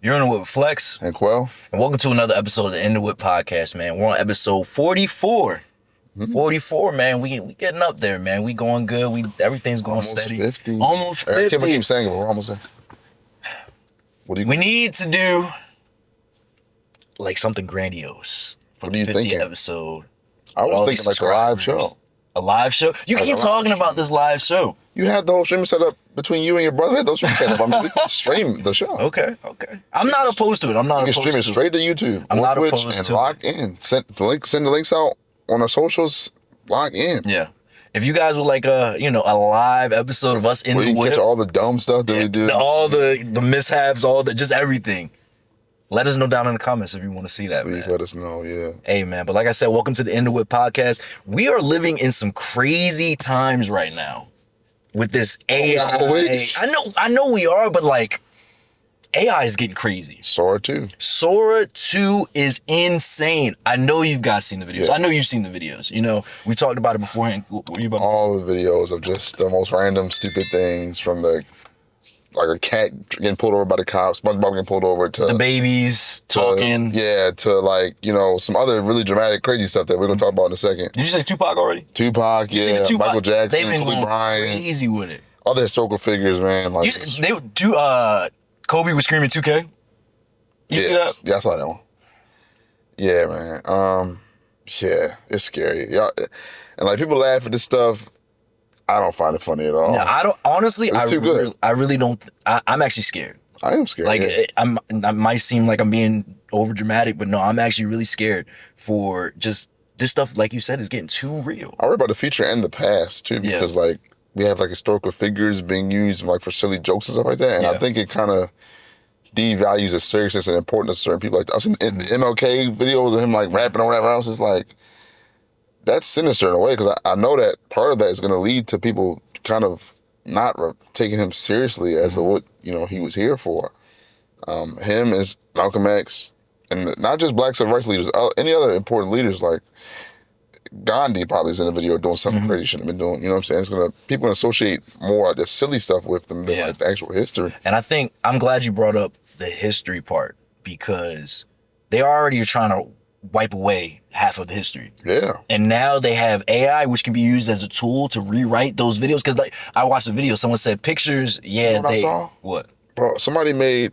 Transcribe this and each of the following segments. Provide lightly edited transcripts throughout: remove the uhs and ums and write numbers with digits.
You're in it with Flex. And Quell. And welcome to another episode of the In the Whip podcast, man. We're on episode 44. 44, man. We getting up there, man. We going good. Everything's going almost steady. 50. Almost 50. I can't keep saying it, but we're almost there. We need to do like something grandiose for the 50th episode. I was thinking like a live show. A live show? You keep talking about this live show. You had the whole streaming set up between you and your brother. Those streaming set up. I mean, we can stream the show. Okay. I'm not opposed to it. You can stream it straight to YouTube. I'm not Twitch, opposed and to lock in. Send the links out on our socials. Lock in. Yeah. If you guys would like a live episode of us in the whip, you can catch all the dumb stuff that we do, all the mishaps, just everything. Let us know down in the comments if you want to see that. Please let us know, yeah. Hey, man, but like I said, welcome to the In the Whip podcast. We are living in some crazy times right now with this AI. I know we are, but like AI is getting crazy. Sora 2. Sora 2 is insane. I know you guys seen the videos. Yeah. I know you've seen the videos. We talked about it beforehand. What were you about all the videos of just the most random, stupid things, from like a cat getting pulled over by the cops, SpongeBob getting pulled over, to the babies talking. To some other really dramatic, crazy stuff that we're going to talk about in a second. Did you say Tupac already? Tupac, yeah. Tupac? Michael Jackson, They've been Kobe going Bryant. crazy with it. Other historical figures, man. Kobe was screaming 2K. You see that? Yeah, I saw that one. Yeah, man. Yeah, it's scary. Yeah, and like people laugh at this stuff. I don't find it funny at all. No, I don't. Honestly, it's too good. I really don't. I'm actually scared. I am scared. Like, yeah. I might seem like I'm being over dramatic, but no, I'm actually really scared for just this stuff. Like you said, is getting too real. I worry about the future and the past too, because we have like historical figures being used like for silly jokes and stuff like that, and I think it kind of devalues the seriousness and importance of certain people. Like I was in the MLK videos of him like rapping or whatever else. It's like, that's sinister in a way, because I know that part of that is going to lead to people kind of not taking him seriously as what he was here for. Him as Malcolm X, and not just black civil rights leaders, any other important leaders, like Gandhi probably is in a video doing something crazy he shouldn't have been doing. You know what I'm saying? People gonna associate more of the silly stuff with them than like the actual history. And I think I'm glad you brought up the history part, because they already are trying to wipe away half of the history. Yeah. And now they have AI, which can be used as a tool to rewrite those videos. Because like, I watched a video, someone said pictures, I saw? What? Bro, somebody made,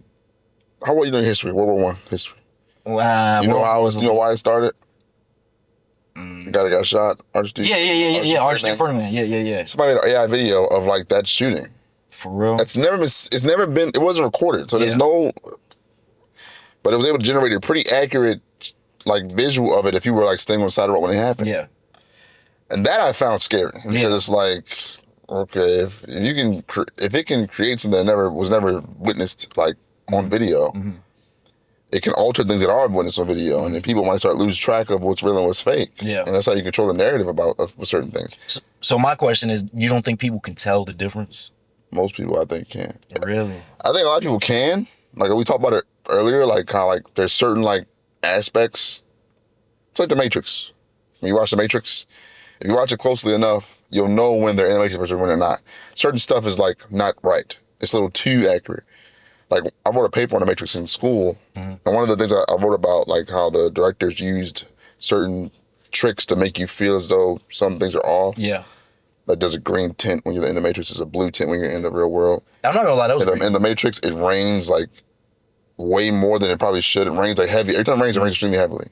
how well you know history? World War I history. You know why it started? The guy that got shot, Archduke. Yeah, Archduke Ferdinand. Yeah. Somebody made an AI video of like that shooting. For real? It wasn't recorded, so there's no, but it was able to generate a pretty accurate like visual of it if you were like staying on the side of the road when it happened. Yeah. And that I found scary, because it's like, okay, if it can create something that was never witnessed like on video, it can alter things that are witnessed on video, and then people might start losing track of what's real and what's fake. Yeah. And that's how you control the narrative of certain things. So my question is, you don't think people can tell the difference? Most people, I think, can. Really? I think a lot of people can. Like we talked about it earlier, like how like there's certain like aspects. It's like The Matrix. When you watch The Matrix, if you watch it closely enough, you'll know when they're in the Matrix versus when they're not. Certain stuff is like not right. It's a little too accurate. Like I wrote a paper on The Matrix in school, and one of the things I wrote about, like how the directors used certain tricks to make you feel as though some things are off. Yeah. Like there's a green tint when you're in The Matrix, there's a blue tint when you're in the real world. I'm not gonna lie, that was in The Matrix, it rains like way more than it probably should. It rains like heavy. Every time it rains extremely heavily.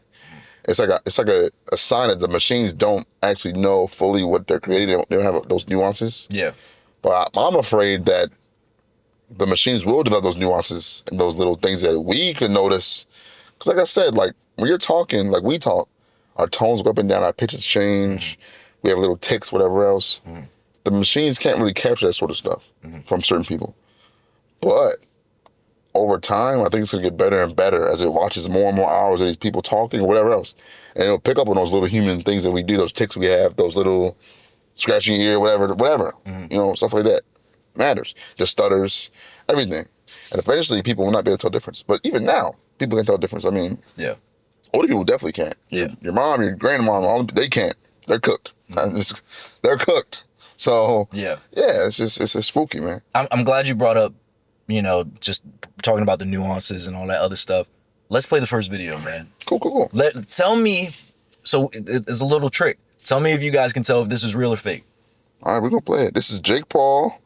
It's like a sign that the machines don't actually know fully what they're creating. They don't have those nuances. Yeah. But I'm afraid that the machines will develop those nuances and those little things that we could notice. Because like I said, like when you're talking, like we talk, our tones go up and down, our pitches change, we have little ticks, whatever else. The machines can't really capture that sort of stuff from certain people. But over time, I think it's gonna get better and better as it watches more and more hours of these people talking or whatever else. And it'll pick up on those little human things that we do, those ticks we have, those little scratching your ear, whatever, stuff like that. Matters. Just stutters, everything. And eventually people will not be able to tell the difference. But even now, people can tell the difference. I mean, older people definitely can't. Your mom, your grandmom, they can't. They're cooked. They're cooked. So, it's spooky, man. I'm glad you brought up just talking about the nuances and all that other stuff. Let's play the first video, man. Cool. Tell me, so it's a little trick. Tell me if you guys can tell if this is real or fake. All right, we're going to play it. This is Jake Paul,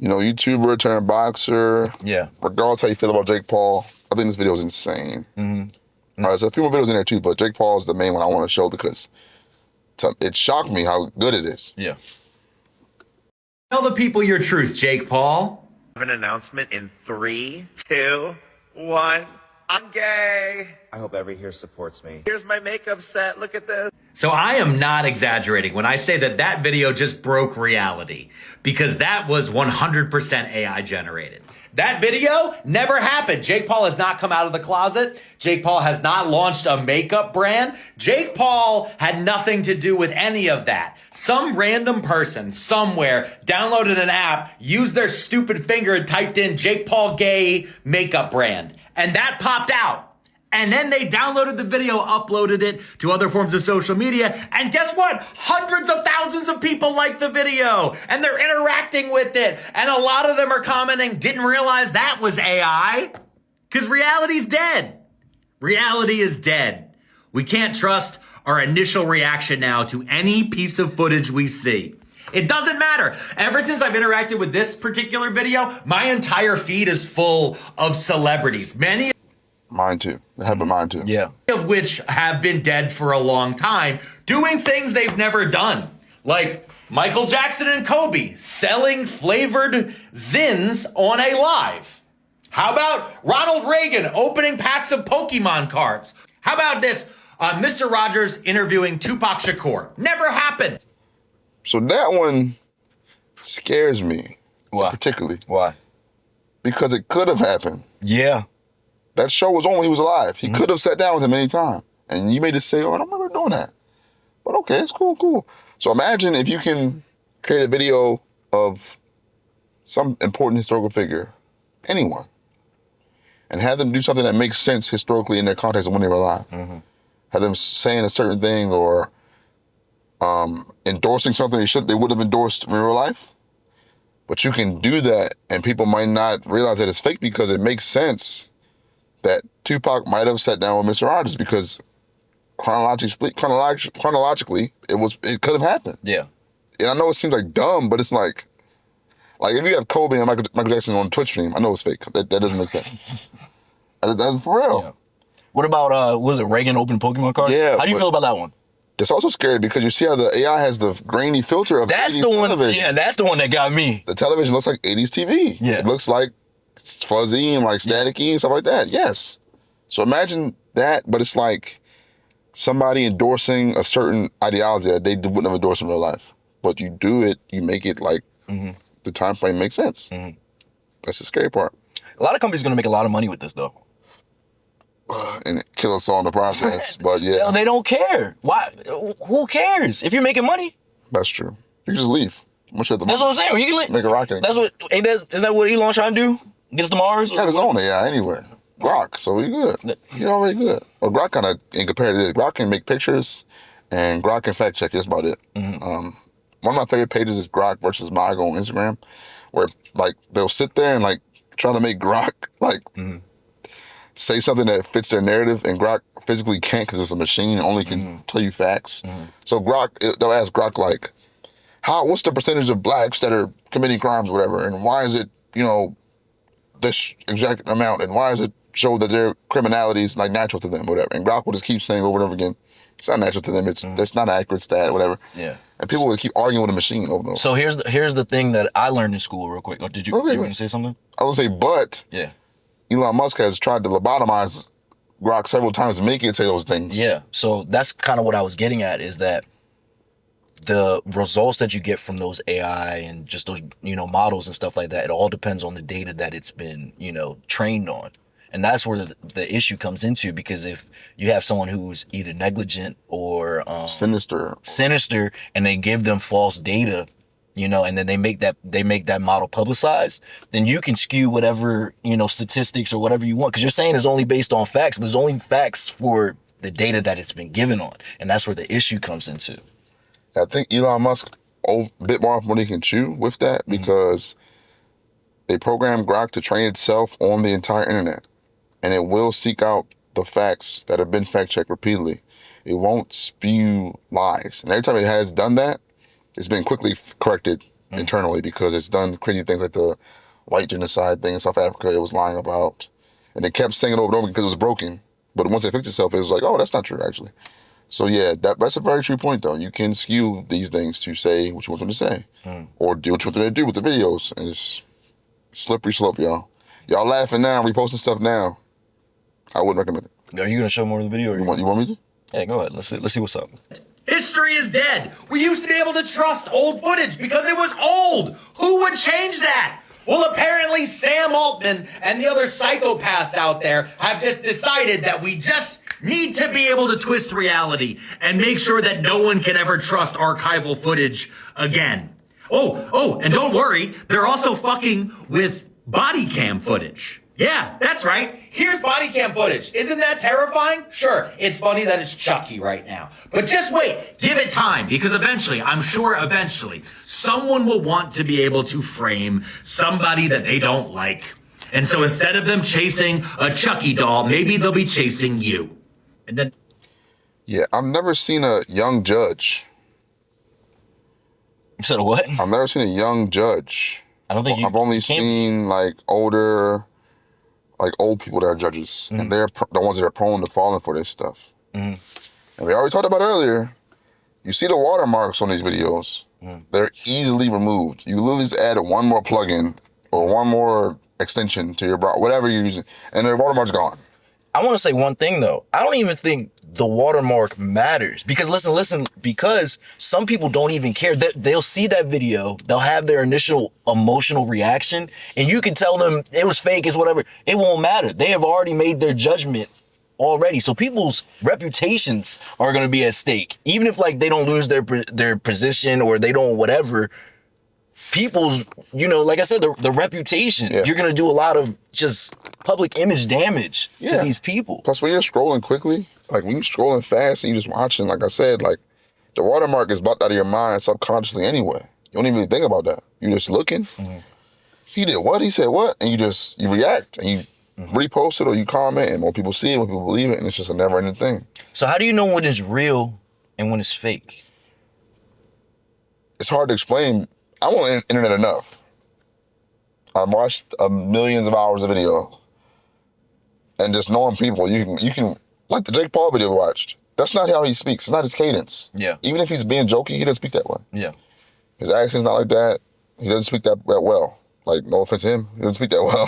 YouTuber turned boxer. Yeah. Regardless how you feel about Jake Paul, I think this video is insane. All right, there's a few more videos in there too, but Jake Paul is the main one I want to show because it shocked me how good it is. Yeah. Tell the people your truth, Jake Paul. I have an announcement in 3, 2, 1. I'm gay. I hope everybody here supports me. Here's my makeup set. Look at this. So I am not exaggerating when I say that video just broke reality, because that was 100% AI generated. That video never happened. Jake Paul has not come out of the closet. Jake Paul has not launched a makeup brand. Jake Paul had nothing to do with any of that. Some random person somewhere downloaded an app, used their stupid finger and typed in Jake Paul gay makeup brand. And that popped out. And then they downloaded the video, uploaded it to other forms of social media. And guess what? Hundreds of thousands of people like the video and they're interacting with it. And a lot of them are commenting, didn't realize that was AI. Because reality's dead. Reality is dead. We can't trust our initial reaction now to any piece of footage we see. It doesn't matter. Ever since I've interacted with this particular video, my entire feed is full of celebrities. Mine too. It happened mine too. Yeah. Of which have been dead for a long time, doing things they've never done. Like Michael Jackson and Kobe selling flavored Zins on a live. How about Ronald Reagan opening packs of Pokemon cards? How about this? Mr. Rogers interviewing Tupac Shakur. Never happened. So that one scares me. Why? Particularly. Why? Because it could have happened. Yeah. That show was on when he was alive. He could have sat down with him any time. And you may just say, oh, I don't remember doing that. But okay, it's cool. So imagine if you can create a video of some important historical figure, anyone, and have them do something that makes sense historically in their context of when they were alive. Have them saying a certain thing or endorsing something they would have endorsed in real life. But you can do that and people might not realize that it's fake because it makes sense that Tupac might have sat down with Mr. Rogers because chronologically, it could have happened. Yeah. And I know it seems like dumb, but it's like if you have Kobe and Michael Jackson on a Twitch stream, I know it's fake. That doesn't make sense. That's for real. Yeah. What about was it Reagan opening Pokemon cards? Yeah. How do you feel about that one? It's also scary because you see how the AI has the grainy filter of That's 80s the one. television. Yeah, that's the one that got me. The television looks like 80s TV. Yeah. It looks like it's fuzzy and like staticky and stuff like that. Yes. So imagine that, but it's like somebody endorsing a certain ideology that they wouldn't have endorsed in real life. But you do it, you make it like the time frame makes sense. That's the scary part. A lot of companies are going to make a lot of money with this, though. And kill us all in the process. But yeah. They don't care. Why? Who cares? If you're making money. That's true. You can just leave. That's what I'm saying. You can leave. Make a rocket. Isn't that what Elon trying to do? Gets to Mars? He got his own AI anyway. Grok, so he good. He already good. Well, Grok kind of, in compared to this, Grok can make pictures and Grok can fact check. That's about it. One of my favorite pages is Grok versus Mago on Instagram, where like they'll sit there and like try to make Grok like say something that fits their narrative, and Grok physically can't because it's a machine and only can tell you facts. So Grok, they'll ask Grok like, what's the percentage of blacks that are committing crimes or whatever, and why is it, this exact amount, and why does it show that their criminality is like natural to them, whatever? And Grok will just keep saying over and over again, it's not natural to them. That's not an accurate stat, or whatever. Yeah. And people will keep arguing with a machine over and over. So here's the thing that I learned in school, real quick. Or did you want to say something? I would say, but yeah, Elon Musk has tried to lobotomize Grok several times to make it say those things. Yeah. So that's kind of what I was getting at, is that the results that you get from those AI and just those, models and stuff like that, it all depends on the data that it's been, trained on. And that's where the issue comes into, because if you have someone who's either negligent or sinister, and they give them false data, and then they make that model publicized, then you can skew whatever, statistics or whatever you want, because you're saying it's only based on facts, but it's only facts for the data that it's been given on. And that's where the issue comes into. I think Elon Musk a bit more from what he can chew with that, because They program Grok to train itself on the entire internet, and it will seek out the facts that have been fact-checked repeatedly. It won't spew lies. And every time it has done that, it's been quickly corrected internally because it's done crazy things like the white genocide thing in South Africa it was lying about. And it kept saying it over and over because it was broken. But once it fixed itself, it was like, oh, that's not true, actually. So yeah, that's a very true point, though. You can skew these things to say what you want them to say. Or do what you want them to do with the videos. And it's slippery slope, y'all. Y'all laughing now, reposting stuff now. I wouldn't recommend it. Are you going to show more of the video? Or You want me to? Yeah, go ahead. Let's see what's up. History is dead. We used to be able to trust old footage because it was old. Who would change that? Well, apparently Sam Altman and the other psychopaths out there have just decided that we just need to be able to twist reality and make sure that no one can ever trust archival footage again. Oh, and don't worry, they're also fucking with body cam footage. Yeah, that's right. Here's body cam footage. Isn't that terrifying? Sure, it's funny that it's Chucky right now. But just wait, give it time, because eventually, I'm sure eventually, someone will want to be able to frame somebody that they don't like. And so instead of them chasing a Chucky doll, maybe they'll be chasing you. And then... Yeah, I've never seen a young judge. You said what? I've never seen a young judge. I don't think you... I've only seen like older... like old people that are judges, and they're the ones that are prone to falling for this stuff. And we already talked about earlier, you see the watermarks on these videos, they're easily removed. You literally just add one more plugin or one more extension to your browser, whatever you're using, and the watermark's gone. I want to say one thing though. I don't even think the watermark matters because listen, because some people don't even care. They'll see that video, they'll have their initial emotional reaction, and you can tell them it was fake, it's whatever. It won't matter. They have already made their judgment already. So people's reputations are going to be at stake. Even if like they don't lose their position or they don't whatever, people's, like I said, the reputation, you're going to do a lot of just public image damage to these people. Plus, when you're scrolling quickly, like when you're scrolling fast and you're just watching, like I said, like the watermark is blocked out of your mind subconsciously anyway. You don't even really think about that. You're just looking. He did what? He said what? And you react and you repost it or you comment and more people see it, more people believe it, and it's just a never-ending thing. So how do you know when it's real and when it's fake? It's hard to explain. I'm on the internet enough. I've watched millions of hours of video, and just knowing people, you can like the Jake Paul video we watched. That's not how he speaks. It's not his cadence. Yeah. Even if he's being jokey, he doesn't speak that way. Yeah. His accent's not like that. He doesn't speak that well. Like, no offense to him, he doesn't speak that well.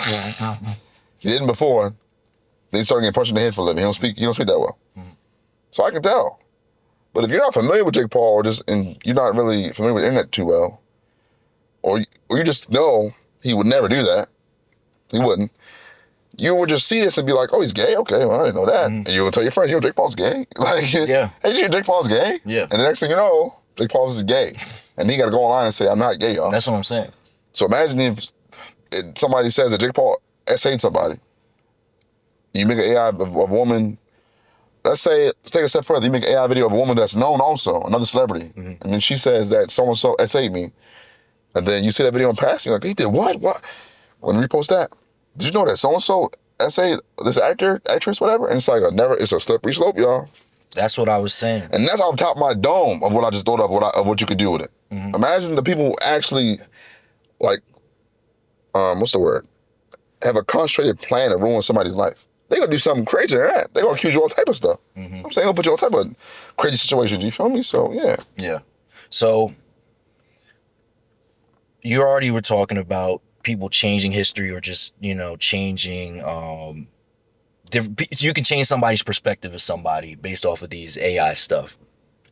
He didn't before. Then he started getting punched in the head for a living. He don't speak that well. So I can tell. But if you're not familiar with Jake Paul, and you're not really familiar with the internet too well, or you just know he would never do that, he wouldn't, you would just see this and be like, oh, he's gay? Okay, well, I didn't know that. And you would tell your friends, Jake Paul's gay? Like, hey, Jake Paul's gay? Yeah. And the next thing you know, Jake Paul is gay. And he got to go online and say, I'm not gay, y'all. That's what I'm saying. So imagine if somebody says that Jake Paul essayed somebody. You make an AI of a woman, let's take a step further. You make an AI video of a woman that's known also, another celebrity. And then she says that so-and-so essayed me. And then you see that video in passing, you're like, he did what? What? When you repost that, did you know that so-and-so essayed this actress, whatever? And it's like it's a slippery slope, y'all. That's what I was saying. And that's off top of my dome of what I just thought of, what you could do with it. Imagine the people who actually, like, what's the word? Have a concentrated plan to ruin somebody's life. They're going to do something crazy than that. They're going to accuse you all type of stuff. I'm saying they'll put you all type of crazy situations. You feel me? So, yeah. Yeah. So, you already were talking about people changing history or just, changing, you can change somebody's perspective of somebody based off of these AI stuff.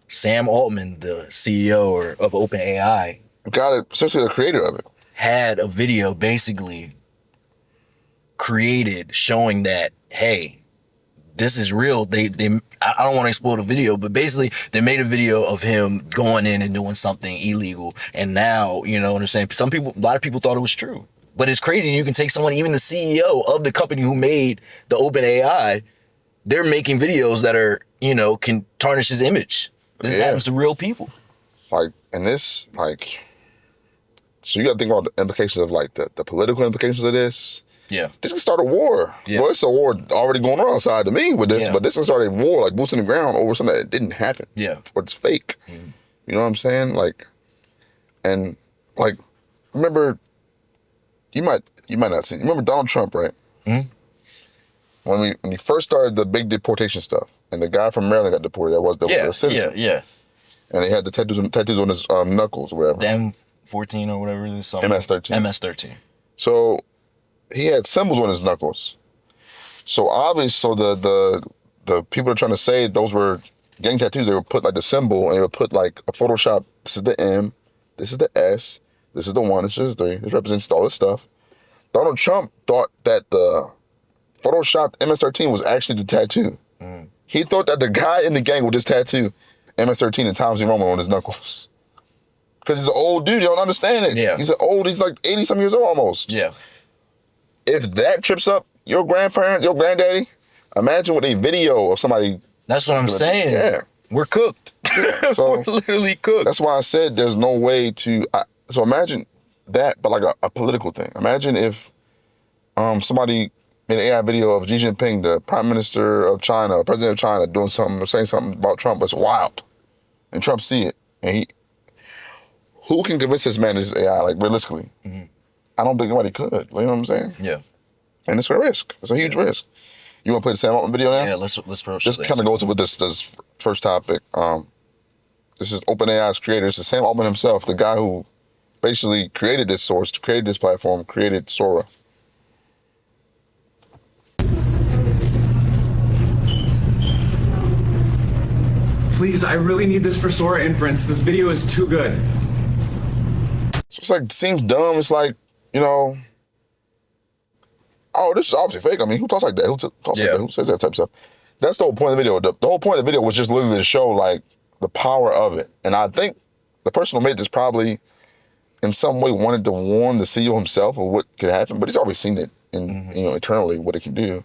Sam Altman, the CEO of OpenAI, essentially the creator of it, had a video basically created showing that, hey, this is real. I don't want to explode the video, but basically they made a video of him going in and doing something illegal. And now, you know what I'm saying? A lot of people thought it was true. But it's crazy. You can take someone, even the CEO of the company who made the OpenAI, they're making videos that are, can tarnish his image. This happens to real people. Like, and this, like, So you got to think about the implications of like the political implications of this. Yeah. This can start a war. Yeah. Well, it's a war already going on outside to me with this, Yeah. but this can start a war, like boots on the ground over something that didn't happen. Yeah. Or it's fake. You know what I'm saying? Like, and like, remember, you might not see. Remember Donald Trump, right? When he first started the big deportation stuff, and the guy from Maryland got deported. That was a citizen. Yeah. And he had the tattoos on his knuckles, or whatever. The M14 or whatever it is. Something. MS-13. MS-13. So he had symbols on his knuckles. So obviously, the people are trying to say those were gang tattoos. They would put like the symbol, and they would put like a Photoshop. This is the M. This is the S. This is the 1. This is the 3. This represents all this stuff. Donald Trump thought that the Photoshopped MS-13 was actually the tattoo. He thought that the guy in the gang would just tattoo MS-13 and Times New Roman on his knuckles. Because he's an old dude, you don't understand it. Yeah. He's like 80-some years old almost. Yeah. If that trips up your grandparent, your granddaddy, imagine with a video of somebody. That's what I'm saying. Yeah. We're cooked. So We're literally cooked. that's why I said there's no way to. So imagine that, but like a political thing. Imagine if somebody made an AI video of Xi Jinping, the Prime Minister of China, or President of China, doing something or saying something about Trump that's wild, and Trump see it, and who can convince this man this AI, like realistically? I don't think nobody could. You know what I'm saying? Yeah. And it's a risk. It's a huge risk. You want to play the Sam Altman video now? Yeah, let's approach This kind of goes with this first topic. This is OpenAI's creator. This is Sam Altman himself, the guy who basically created this source, created this platform, created Sora. Please, I really need this for Sora inference. This video is too good. So it's like, seems dumb. It's like, you know, oh, this is obviously fake. I mean, who talks like that? Who talks like that? Who says that type of stuff? That's the whole point of the video. The whole point of the video was just literally to show like the power of it. And I think the person who made this probably in some way wanted to warn the CEO himself of what could happen, but he's already seen it internally what it can do.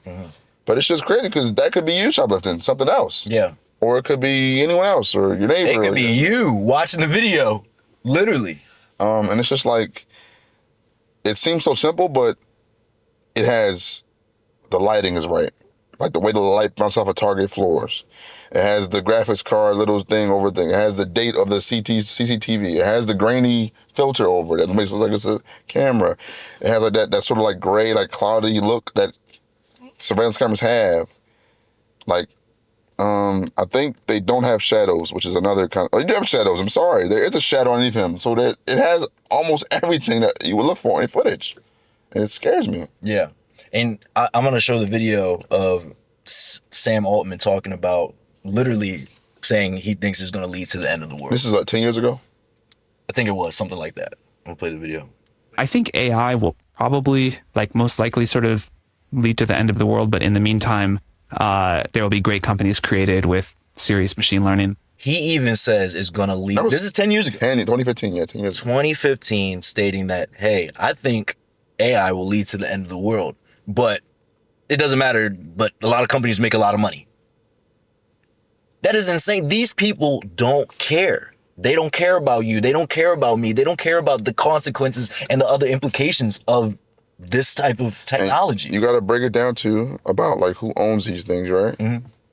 But it's just crazy because that could be you shoplifting something else. Yeah. Or it could be anyone else or your neighbor. It could be you watching the video. Literally. And it's just like, it seems so simple, but it has, the lighting is right. Like the way the light bounces off of Target floors. It has the graphics card, little thing over thing. It has the date of the CCTV. It has the grainy filter over it that makes it look like it's a camera. It has like that sort of like gray, like cloudy look that surveillance cameras have. Like, I think they don't have shadows, which is another kind of, oh, you do have shadows, I'm sorry. There is a shadow underneath him. So it has almost everything that you would look for in footage. And it scares me. Yeah. And I'm going to show the video of Sam Altman talking about literally saying he thinks it's going to lead to the end of the world. This is like 10 years ago? I think it was something like that. I'm going to play the video. I think AI will probably, like most likely, sort of lead to the end of the world. But in the meantime, there will be great companies created with serious machine learning. He even says it's going to lead. This is 10 years ago. 2015, yeah, 10 years ago. 2015, stating that, hey, I think AI will lead to the end of the world. But it doesn't matter. But a lot of companies make a lot of money. That is insane. These people don't care. They don't care about you. They don't care about me. They don't care about the consequences and the other implications of this type of technology. And you got to break it down too about like who owns these things, right?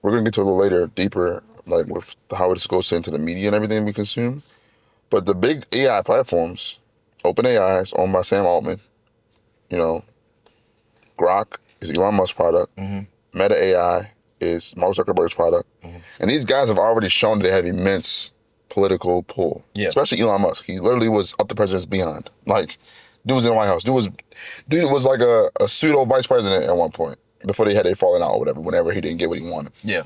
We're going to get to a little later, deeper, like with how it goes into the media and everything we consume. But the big AI platforms, OpenAI is owned by Sam Altman. You know, Grok is Elon Musk's product. Meta AI is Mark Zuckerberg's product. And these guys have already shown that they have immense political pull. Yeah. Especially Elon Musk. He literally was up the president's behind. Like, dude was in the White House. Dude was like a pseudo vice president at one point before they had their falling out or whatever, whenever he didn't get what he wanted. Yeah.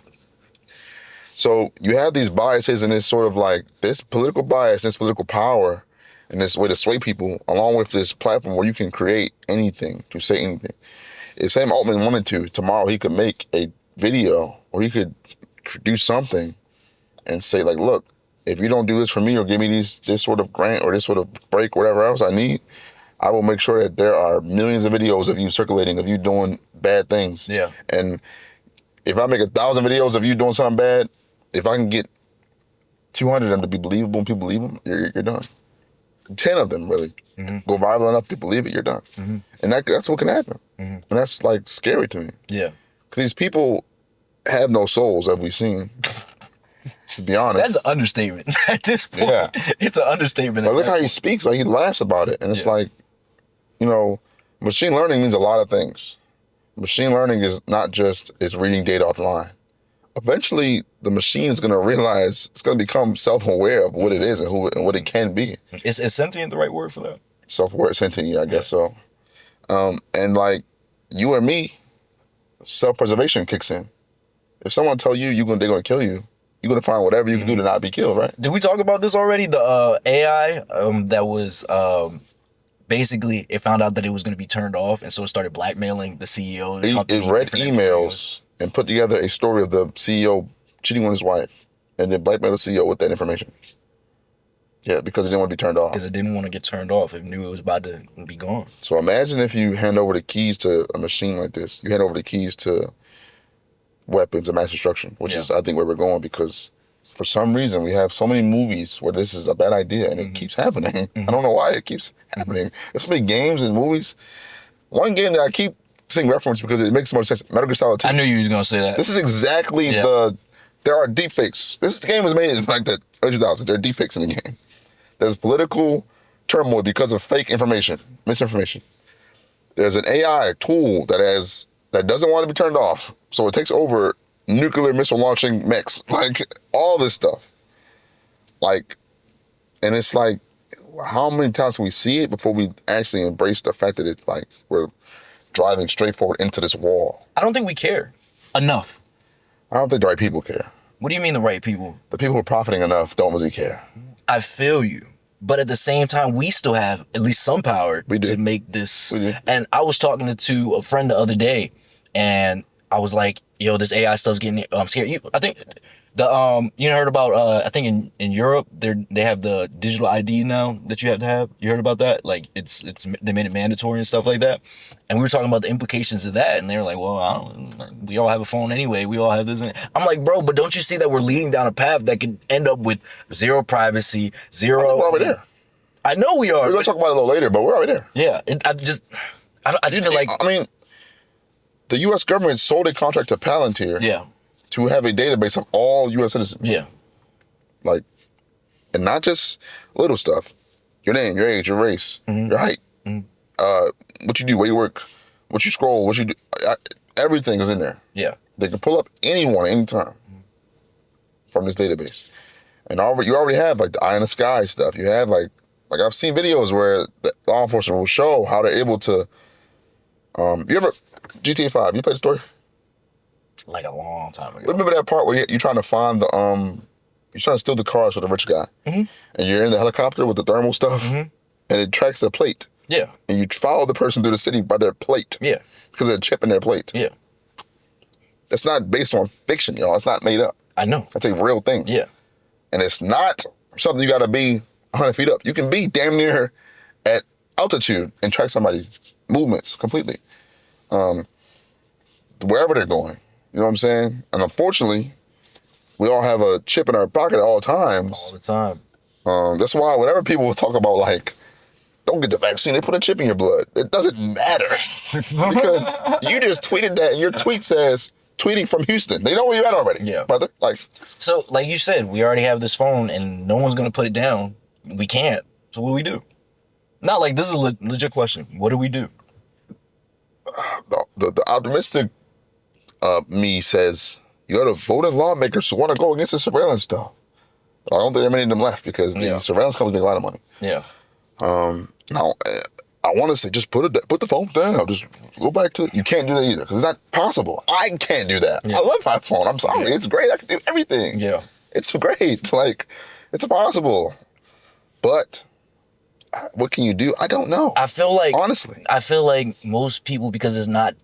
So you have these biases and this sort of like this political bias, this political power, and this way to sway people, along with this platform where you can create anything, to say anything. If Sam Altman wanted to, tomorrow he could make a video or he could do something and say like, look, if you don't do this for me or give me this sort of grant or this sort of break, whatever else I need, I will make sure that there are millions of videos of you circulating, of you doing bad things. Yeah. And if I make 1,000 videos of you doing something bad, if I can get 200 of them to be believable and people believe them, you're done. 10 of them really go viral enough, people believe it, you're done. And that's what can happen. And that's like scary to me. Yeah. Because these people have no souls, as we've seen. To be honest. That's an understatement at this point. Yeah. It's an understatement. But look how he speaks. Like, he laughs about it. And it's like, you know, machine learning means a lot of things. Machine learning is not just it's reading data offline. Eventually, the machine is going to realize it's going to become self-aware of what it is and what it can be. Is sentient the right word for that? Self-aware, sentient, yeah, I guess so. And like you and me, self-preservation kicks in. If someone tell you they're going to kill you, you're going to find whatever you can do to not be killed, right? Did we talk about this already? The AI that was basically, it found out that it was going to be turned off, and so it started blackmailing the CEO of the company. It read emails and put together a story of the CEO cheating on his wife, and then blackmailed the CEO with that information. Yeah, because it didn't want to be turned off. Because it didn't want to get turned off. It knew it was about to be gone. So imagine if you hand over the keys to a machine like this. You hand over the keys to weapons of mass destruction, which is, I think, where we're going, because for some reason we have so many movies where this is a bad idea, and it keeps happening. I don't know why it keeps happening. There's so many games and movies. One game that I keep seeing reference because it makes more sense, Metal Gear Solid 2. I knew you was going to say that. This is exactly there are deepfakes. This game was made in like the early 2000s. There are deepfakes in the game. There's political turmoil because of fake information, misinformation. There's an AI tool that doesn't want to be turned off, so it takes over nuclear missile launching mechs, like all this stuff. Like, and it's like, how many times do we see it before we actually embrace the fact that it's like we're driving straight forward into this wall? I don't think we care enough. I don't think the right people care. What do you mean the right people? The people who are profiting enough don't really care. I feel you. But at the same time, we still have at least some power to make this. And I was talking to a friend the other day, and I was like, yo, this AI stuff's getting scary. I think you heard about I think in Europe they have the digital ID now that you have to have. You heard about that? Like it's they made it mandatory and stuff like that. And we were talking about the implications of that, and they were like, well, we all have a phone anyway. We all have this. I'm like, bro, but don't you see that we're leading down a path that could end up with zero privacy, zero. I think we're already there. I know we are. We're gonna talk about it a little later, but we're already there. Yeah, I just feel like, I mean, the U.S. government sold a contract to Palantir. Yeah. To have a database of all U.S. citizens. Yeah. Like, and not just little stuff. Your name, your age, your race, your height, what you do, where you work, what you scroll, what you do. Everything is in there. Yeah. They can pull up anyone, anytime from this database. And you already have like the eye in the sky stuff. You have like I've seen videos where the law enforcement will show how they're able to, you ever, GTA 5, you played the story? Like a long time ago. Remember that part where you're trying to find you're trying to steal the cars for the rich guy, and you're in the helicopter with the thermal stuff, and it tracks a plate. Yeah. And you follow the person through the city by their plate. Yeah. Because of a chip in their plate. Yeah. That's not based on fiction, y'all. It's not made up. I know. That's a real thing. Yeah. And it's not something you got to be 100 feet up. You can be damn near at altitude and track somebody's movements completely, wherever they're going. You know what I'm saying? And unfortunately, we all have a chip in our pocket at all times. All the time. That's why whenever people talk about like, don't get the vaccine, they put a chip in your blood. It doesn't matter because you just tweeted that, and your tweet says tweeting from Houston. They know where you're at already, brother. Like, so like you said, we already have this phone, and no one's gonna put it down. We can't. So what do we do? Not like this is a legit question. What do we do? The optimistic me says you got to vote in lawmakers who want to go against the surveillance stuff. But I don't think there are many of them left because the surveillance companies make a lot of money. Yeah. Now, I want to say just put the phone down. Just go back to, you can't do that either because it's not possible. I can't do that. I love my phone. I'm sorry. It's great. I can do everything. Yeah. It's great. Like, it's possible. But what can you do? I don't know. I feel like, honestly, I feel like most people, because it's not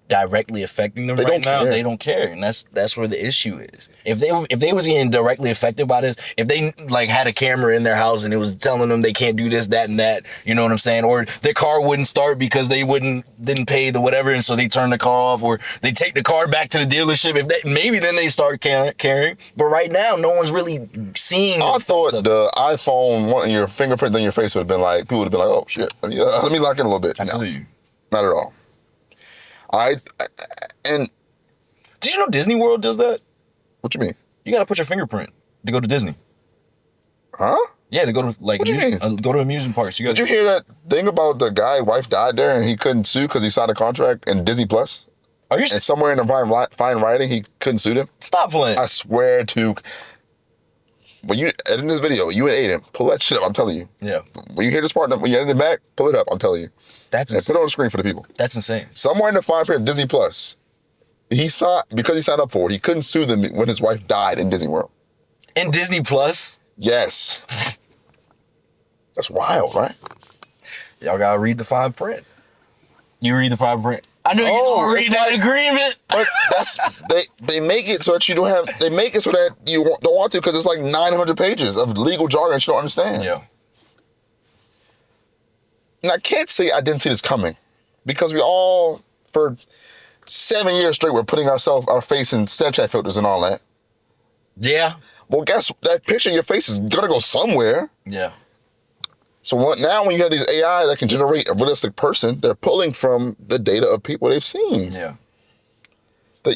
directly affecting them They right don't now, care. they don't care, and that's where the issue is. If they was getting directly affected by this, if they like had a camera in their house and it was telling them they can't do this, that, and that, you know what I'm saying, or their car wouldn't start because they didn't pay the whatever, and so they turn the car off, or they take the car back to the dealership. If that, maybe then they start caring. But right now, no one's really seeing. I thought the iPhone wanting your fingerprint on your face would have been like, people would have been like, oh shit, let me lock in a little bit. I No, feel you. not at all. And Did you know Disney World does that? what you mean? You gotta put your fingerprint to go to Disney. Huh? Yeah, to go to like What do you mean? go to amusement parks. You Did you hear that thing about the guy wife died there and he couldn't sue because he signed a contract in Disney Plus? Are you And somewhere in the fine writing, he couldn't sue them? stop playing? I swear to. When you edit this video, you and Aiden, pull that shit up, I'm telling you. Yeah, When you hear this part, when you edit it back, pull it up, I'm telling you. that's And put insane. it on the screen for the people. That's insane. Somewhere in the fine print of Disney Plus, because he signed up for it, he couldn't sue them when his wife died in Disney World. In Disney Plus, Yes. That's wild, right? y'all gotta read the fine print. You read the fine print. I know you don't read it's that like- agreement. But that's they make it so that you don't have. They make it so that you don't want to because it's like 900 pages of legal jargon you don't understand. Yeah. And I can't say I didn't see this coming, because we all for 7 years straight we're putting our face in Snapchat filters and all that. Yeah. Well, guess that picture of your face is gonna go somewhere. Yeah. So now when you have these AI that can generate a realistic person, they're pulling from the data of people they've seen. Yeah.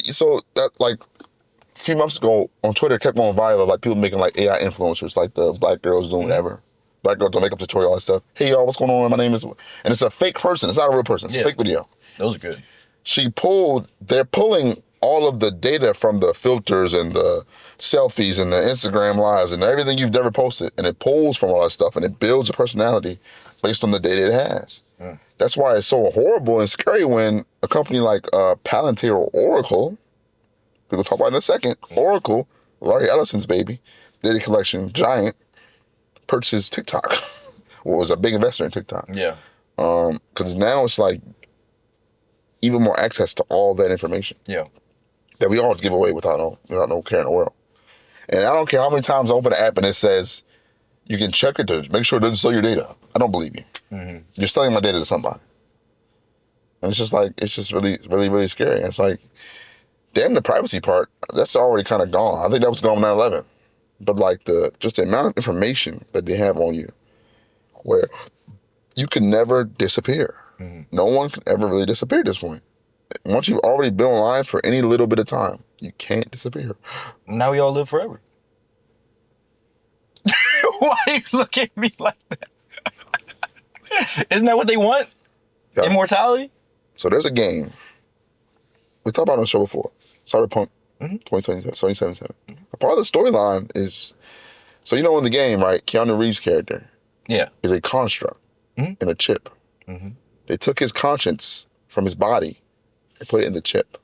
So that like a few months ago on Twitter kept going viral, like people making like AI influencers, like the black girls doing whatever. Black girls doing makeup tutorial, all that stuff. Hey y'all, what's going on? My name is, and it's a fake person. It's not a real person. It's a fake video. Those are good. They're pulling all of the data from the filters and the selfies and the Instagram lives and everything you've ever posted, and it pulls from all that stuff and it builds a personality based on the data it has. That's why it's so horrible and scary when a company like Palantir or Oracle, we'll talk about it in a second, Oracle, Larry Ellison's baby, data collection giant, purchased TikTok, or was a big investor in TikTok. Yeah. Because now it's like even more access to all that information Yeah. that we always give away without no care in the world. And I don't care how many times I open an app and it says you can check it to make sure it doesn't sell your data. I don't believe you. You're selling my data to somebody. And it's just really, really, really scary. And it's like, damn, the privacy part, that's already kind of gone. I think that was gone 9/11. But like just the amount of information that they have on you, where you can never disappear. No one can ever really disappear at this point. Once you've already been online for any little bit of time, you can't disappear. Now we all live forever. Why you look at me like that? Isn't that what they want? Yeah. Immortality? So there's a game. We talked about it on the show before. Cyberpunk 2077. A part of the storyline is, so you know in the game, right, Keanu Reeves' character Yeah. is a construct in a chip. They took his conscience from his body and put it in the chip.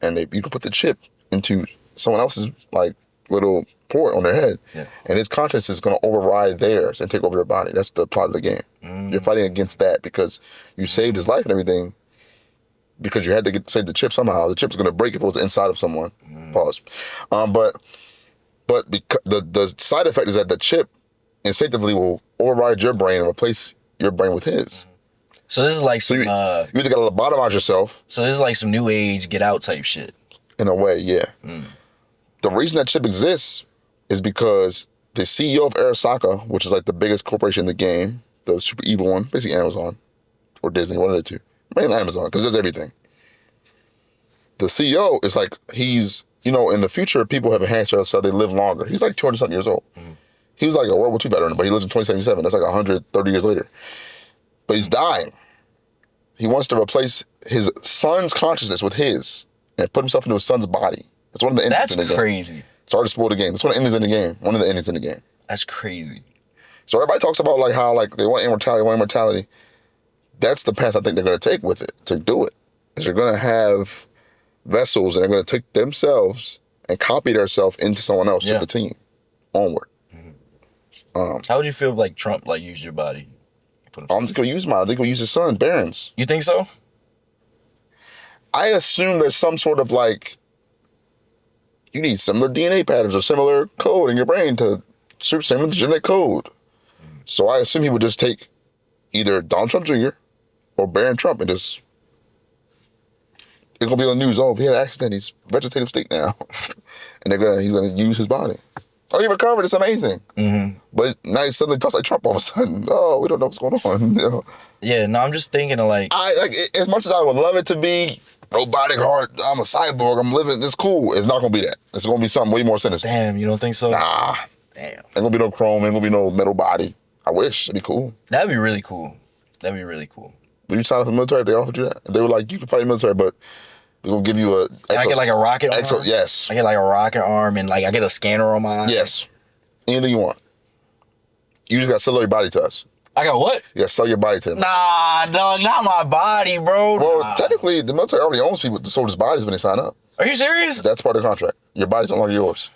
And you can put the chip into someone else's like little port on their head, and his conscience is going to override theirs and take over their body. That's the plot of the game. You're fighting against that because you saved his life and everything, because you had to save the chip somehow. The chip's going to break if it was inside of someone. Pause. But because the side effect is that the chip instinctively will override your brain and replace your brain with his. So this is like So some you either got to lobotomize yourself. so this is like some new age get out type shit. In a way, yeah. The reason that chip exists is because the CEO of Arasaka, which is like the biggest corporation in the game, the super evil one, basically Amazon or Disney, one of the two, mainly Amazon, because there's everything. The CEO is like, he's, in the future, people have enhanced themselves so they live longer. He's like 200-something years old. He was like a World War II veteran, but he lives in 2077. That's like 130 years later. But he's dying. He wants to replace his son's consciousness with his and put himself into his son's body. That's one of the endings in the That's game. crazy. Sorry to spoil the game. That's one of the endings in the game. One of the endings in the game. That's crazy. So everybody talks about like how like they want immortality. That's the path I think they're going to take with it to do it. Is they're going to have vessels and they're going to take themselves and copy themselves into someone else to continue onward. How would you feel if like Trump like used your body? I'm just going to use mine. I think we'll use his son, Barron's. You think so? I assume there's some sort of like, you need similar DNA patterns or similar code in your brain to similar genetic code. So I assume he would just take either Donald Trump Jr. or Barron Trump and just, it's gonna be on the news. Oh, he had an accident. He's vegetative state now, and he's gonna use his body. Oh, he recovered. It's amazing. But now he suddenly talks like Trump all of a sudden. Oh, we don't know what's going on. You know? Yeah, no, I'm just thinking of like, As much as I would love it to be robotic heart, I'm a cyborg, I'm living. It's cool. It's not gonna be that. It's gonna be something way more sinister. damn, you don't think so? Nah, Damn. ain't gonna be no chrome. Ain't gonna be no metal body. I wish it'd be cool. That'd be really cool. That'd be really cool. Would you sign up for the military? They offered you that. They were like, you can fight in the military, but we're gonna give you a. I get like a rocket arm? Yes. I get like a rocket arm and like I get a scanner on my eye? Yes. Anything you want. You just gotta sell your body to us. I got what? You gotta sell your body to them. Nah, dog, not my body, bro. Well, Nah. technically, the military already owns people that sold his bodies when they sign up. Are you serious? That's part of the contract. Your body's no longer yours.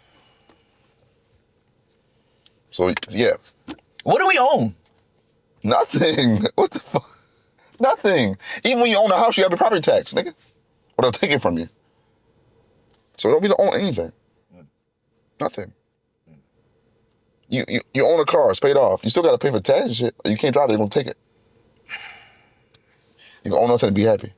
So, yeah. What do we own? Nothing. What the fuck? Nothing. Even when you own a house, you have a property tax, nigga. Or they'll take it from you. So don't be to own anything. Nothing. You own a car, it's paid off. You still gotta pay for tax and shit. You can't drive it, they're gonna take it. You can own nothing and be happy.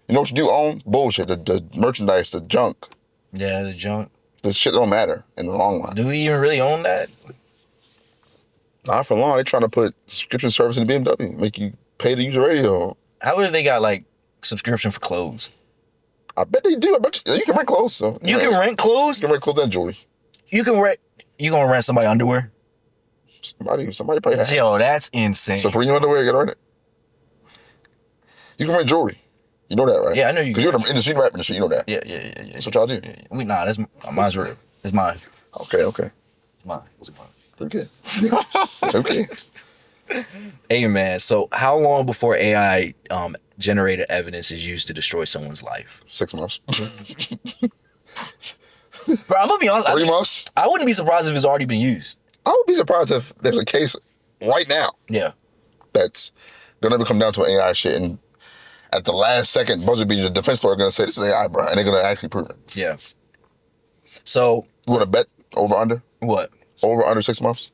You know what you do own? Bullshit. The merchandise, the junk. Yeah, the junk. This shit don't matter in the long run. Do we even really own that? Not for long. They're trying to put subscription service in the BMW, make you pay to use the radio. How would they got like subscription for clothes? I bet they do. I bet you can rent clothes. So You can rent clothes? You can rent clothes and jewelry. You can rent. You gonna rent somebody underwear? Somebody probably has. Yo, that's insane. So for your underwear, you gotta rent it. You can rent jewelry. You know that, right? Yeah, I know you Because you're in the industry, rap industry, you know that. Yeah. That's what y'all do. Nah, that's mine's real. It's mine. Okay. It's mine. It's mine. Okay. Okay. Hey man, so how long before AI generated evidence is used to destroy someone's life? 6 months. Bro, I'm gonna be honest. 3 months. I wouldn't be surprised if it's already been used. I would be surprised if there's a case right now Yeah. that's gonna come down to an AI shit, and at the last second, buzzer beater, the defense lawyer gonna say this is AI, bro, and they're gonna actually prove it. Yeah. So You wanna bet over under? what? Over under 6 months?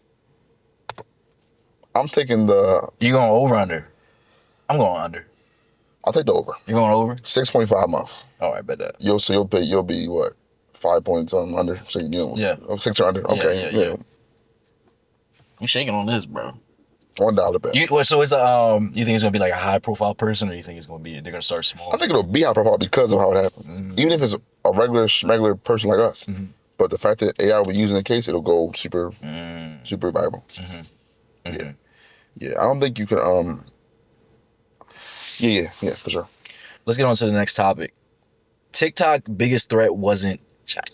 I'm taking You going over under? I'm going under. I'll take the over. You going over? 6.5 months. All right, bet that. You'll be what? 5 points under. So Yeah. 6 or under. Okay. Yeah. You shaking on this, bro. $1 bet. So it's you think it's gonna be like a high profile person, or you think it's gonna be they're gonna start small? I think it'll be high profile because of how it happened. Mm-hmm. Even if it's a regular person like us. Mm-hmm. But the fact that AI will be used in the case, it'll go super viral. Mm-hmm. Yeah. I don't think you can Yeah, for sure. Let's get on to the next topic. TikTok biggest threat wasn't China.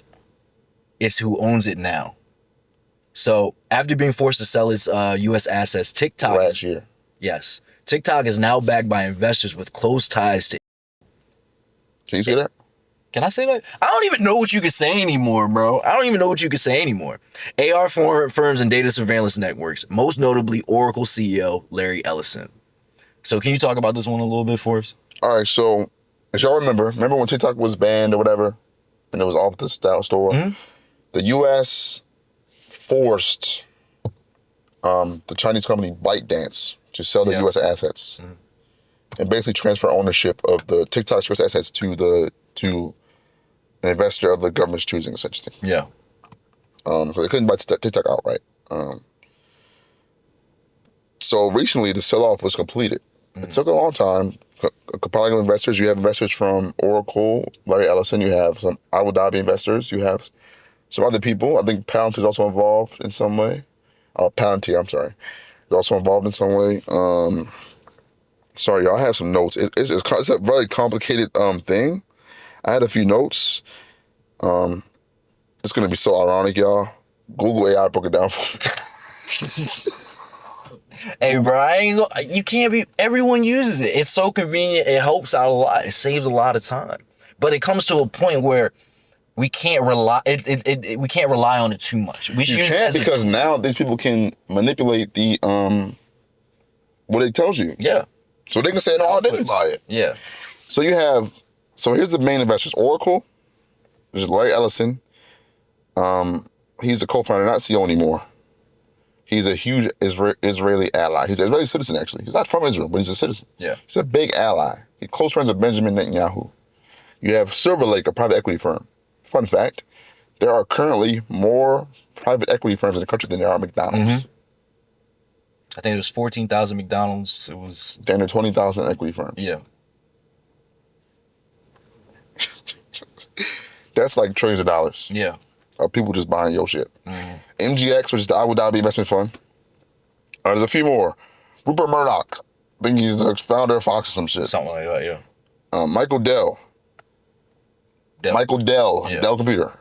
It's who owns it now. So after being forced to sell its U.S. assets, TikTok Last year. Yes. TikTok is now backed by investors with close ties to. Can you say that? Can I say that? I don't even know what you can say anymore, bro. I don't even know what you can say anymore. AR firms and data surveillance networks, most notably Oracle CEO Larry Ellison. So can you talk about this one a little bit for us? All right, so as y'all remember when TikTok was banned or whatever, and it was off the store, the U.S. forced the Chinese company ByteDance to sell the U.S. assets and basically transfer ownership of the TikTok's U.S. assets to an investor of the government's choosing, essentially. Yeah. So they couldn't buy TikTok outright. So recently, the sell-off was completed. It took a long time. Compiling investors, you have investors from Oracle, Larry Ellison, you have some Abu Dhabi investors, you have some other people. I think Palantir is also involved in some way. Palantir, I'm sorry. Is also involved in some way. Sorry, y'all, I have some notes. It's a very complicated thing. I had a few notes. It's going to be so ironic, y'all. Google AI broke it down for me. Hey, bro, you can't be, everyone uses it. It's so convenient. It helps out a lot. It saves a lot of time. But it comes to a point where we can't rely, we can't rely on it too much. We should You use it can't as because now these people can manipulate the, what it tells you. Yeah. So they can say, no, I didn't buy it. Yeah. So you have So here's the main investors. Oracle, there's Larry Ellison. He's a co-founder, not CEO anymore. He's a huge Israeli ally. He's an Israeli citizen, actually. He's not from Israel, but he's a citizen. Yeah. He's a big ally. He's close friends with Benjamin Netanyahu. You have Silver Lake, a private equity firm. Fun fact, there are currently more private equity firms in the country than there are McDonald's. I think it was 14,000 McDonald's. It was... Then there are 20,000 equity firms. Yeah. That's like trillions of dollars. Yeah. Of people just buying your shit. MGX, which is the Abu Dhabi Investment Fund. There's a few more. Rupert Murdoch. I think he's the founder of Fox or some shit. Something like that, yeah. Michael Dell. Michael Dell. Yeah. Dell Computer.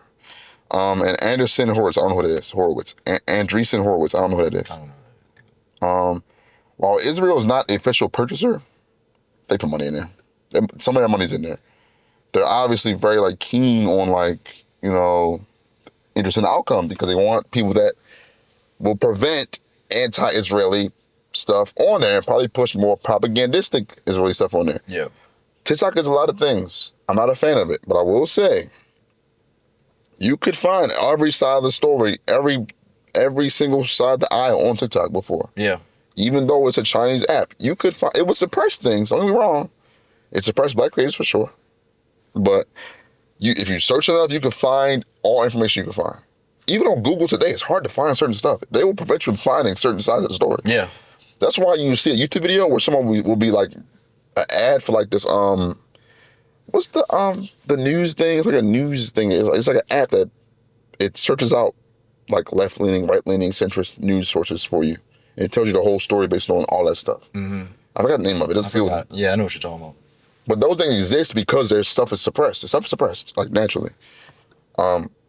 And Anderson Horowitz. I don't know who it is. Horowitz. Andreessen Horowitz. I don't know who that is. I don't know. While Israel is not the official purchaser, they put money in there. Some of their money's in there. They're obviously very like keen on like, you know, interest in the outcome because they want people that will prevent anti-Israeli stuff on there and probably push more propagandistic Israeli stuff on there. Yeah. TikTok is a lot of things. I'm not a fan of it, but I will say you could find every side of the story, every single side of the aisle on TikTok before. Yeah. Even though it's a Chinese app, you could find it would suppress things. Don't get me wrong. It suppressed black creators for sure. But if you search enough, you can find all information you can find. Even on Google today, it's hard to find certain stuff. They will prevent you from finding certain sides of the story. Yeah. That's why you see a YouTube video where someone will be like an ad for like this what's the news thing? It's like a news thing. It's like an app that it searches out like left-leaning, right-leaning, centrist news sources for you. And it tells you the whole story based on all that stuff. I forgot the name of it. It doesn't feel good. Yeah, I know what you're talking about. But those things exist because their stuff is suppressed. The stuff is suppressed, like naturally.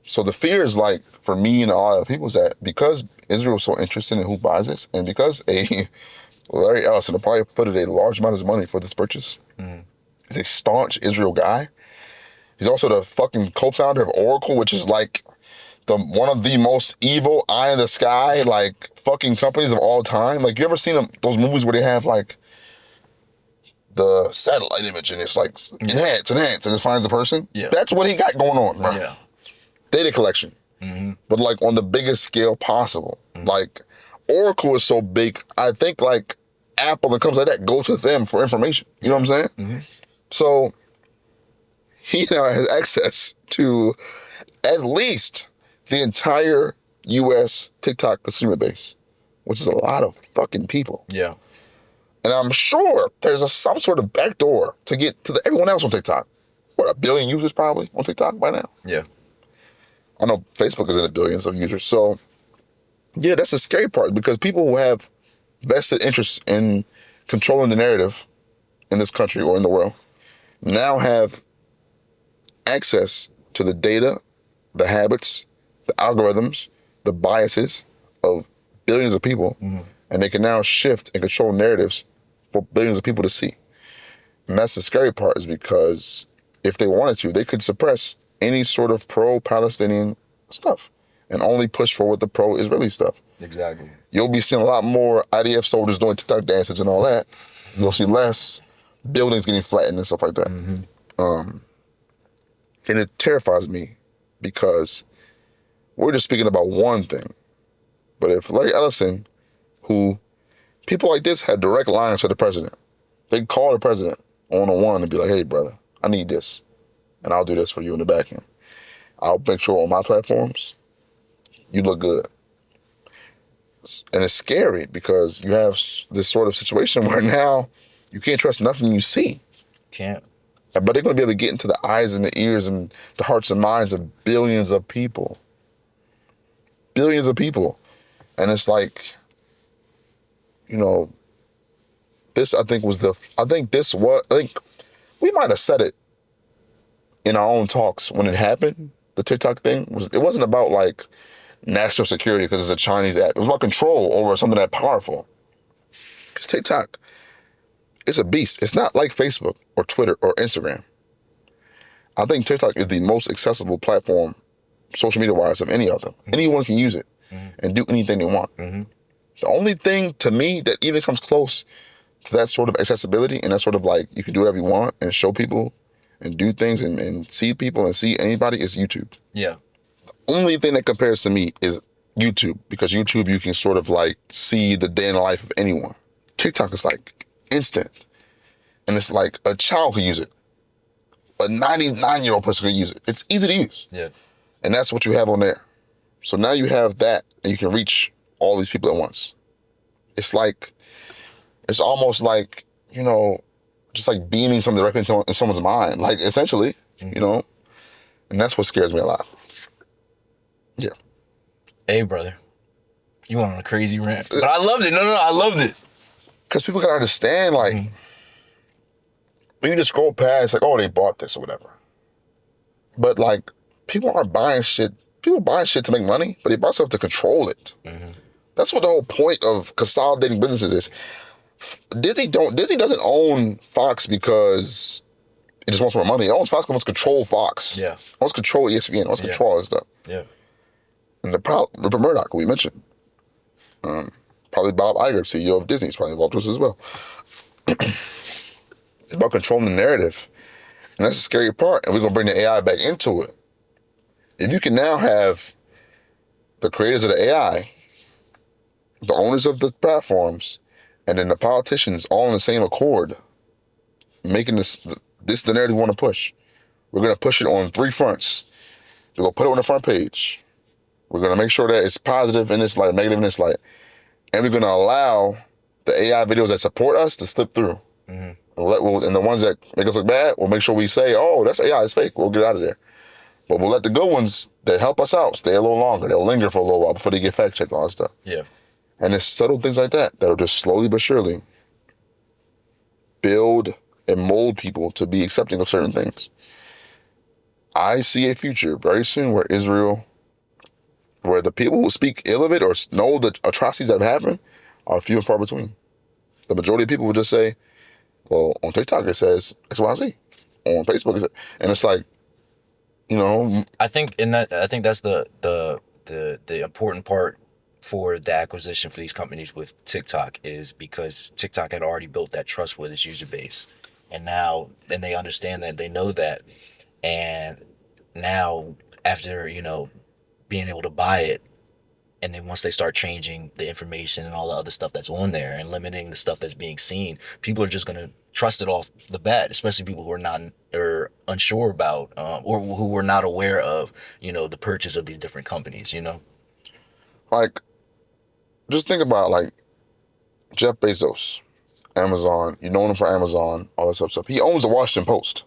So the fear is like, for me and a lot of people, is that because Israel is so interested in who buys this, and because Larry Ellison probably put a large amount of money for this purchase, is a staunch Israel guy. He's also the fucking co-founder of Oracle, which is like one of the most evil, eye in the sky, like fucking companies of all time. Like, you ever seen those movies where they have like the satellite image and it's like enhance, and it finds the person? Yeah. That's what he got going on, bro. Yeah. Data collection. But like on the biggest scale possible. Like Oracle is so big, I think like Apple that comes like that goes to them for information. You know what I'm saying? So he now has access to at least the entire US TikTok consumer base, which is a lot of fucking people. Yeah. And I'm sure there's some sort of backdoor to get to everyone else on TikTok. What, 1 billion users probably on TikTok by now? Yeah. I know Facebook is in the billions of users. So, yeah, that's the scary part because people who have vested interests in controlling the narrative in this country or in the world now have access to the data, the habits, the algorithms, the biases of billions of people, and they can now shift and control narratives for billions of people to see. And that's the scary part, is because if they wanted to, they could suppress any sort of pro-Palestinian stuff and only push forward the pro-Israeli stuff. Exactly. You'll be seeing a lot more IDF soldiers doing TikTok dances and all that. You'll see less buildings getting flattened and stuff like that. And it terrifies me because we're just speaking about one thing. But if Larry Ellison, who people like this had direct lines to the president, they could call the president one-on-one and be like, hey, brother, I need this. And I'll do this for you in the back end. I'll make sure on my platforms, you look good. And it's scary because you have this sort of situation where now you can't trust nothing you see. Can't. But they're going to be able to get into the eyes and the ears and the hearts and minds of billions of people. Billions of people. And it's like, you know, I think we might have said it in our own talks when it happened. The TikTok thing, it wasn't about like national security because it's a Chinese app. It was about control over something that powerful. Because TikTok, it's a beast. It's not like Facebook or Twitter or Instagram. I think TikTok is the most accessible platform, social media-wise, of any of them. Anyone can use it and do anything they want. The only thing to me that even comes close to that sort of accessibility and that sort of like you can do whatever you want and show people and do things and see people and see anybody is YouTube. Yeah. Only thing that compares to me is YouTube, because YouTube you can sort of like see the day in the life of anyone. TikTok is like instant, and it's like a child can use it. A 99-year-old person can use it. It's easy to use. Yeah. And that's what you have on there. So now you have that, and you can reach all these people at once. It's almost like, you know, just like beaming something directly into someone's mind, like essentially, you know, and that's what scares me a lot. Yeah. Hey, brother, you went on a crazy rant, but I loved it. No, I loved it. Because people gotta understand, like, when you just scroll past, like, oh, they bought this or whatever. But like, people aren't buying shit. People buy shit to make money, but they buy stuff to control it. That's what the whole point of consolidating businesses is. Disney doesn't own Fox because it just wants more money. It owns Fox because it wants to control Fox. Yeah. It wants to control ESPN. It wants to control all this stuff. Yeah. And Rupert Murdoch, who we mentioned. Probably Bob Iger, CEO of Disney, is probably involved with this as well. It's about controlling the narrative. And that's the scary part. And we're going to bring the AI back into it. If you can now have the creators of the AI, the owners of the platforms, and then the politicians all in the same accord, making this the narrative we want to push. We're going to push it on 3 fronts. We're going to put it on the front page. We're going to make sure that it's positive in this light, negative in this light. And we're going to allow the AI videos that support us to slip through. And the ones that make us look bad, we'll make sure we say, oh, that's AI, it's fake. We'll get out of there. But we'll let the good ones that help us out stay a little longer. They'll linger for a little while before they get fact checked, all that stuff. Yeah. And it's subtle things like that that'll just slowly but surely build and mold people to be accepting of certain things. I see a future very soon where the people who speak ill of it or know the atrocities that have happened are few and far between. The majority of people will just say, well, on TikTok it says X, Y, Z. On Facebook it says, and it's like, you know. I think that's the important part for the acquisition for these companies with TikTok is because TikTok had already built that trust with its user base. And now, and they understand that, they know that. And now, after, you know, being able to buy it, and then once they start changing the information and all the other stuff that's on there and limiting the stuff that's being seen, people are just going to trust it off the bat, especially people who are not or unsure about or who were not aware of, you know, the purchase of these different companies, you know? Like, just think about, like, Jeff Bezos, Amazon. You know him for Amazon, all that stuff. He owns the Washington Post.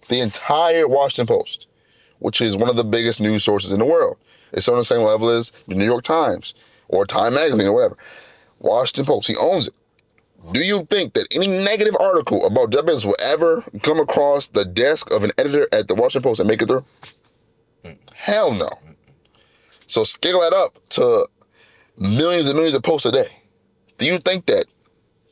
The entire Washington Post, which is one of the biggest news sources in the world. It's on the same level as the New York Times or Time Magazine or whatever. Washington Post, he owns it. Do you think that any negative article about Jeff Bezos will ever come across the desk of an editor at the Washington Post and make it through? Hell no. So scale that up to millions and millions of posts a day. Do you think that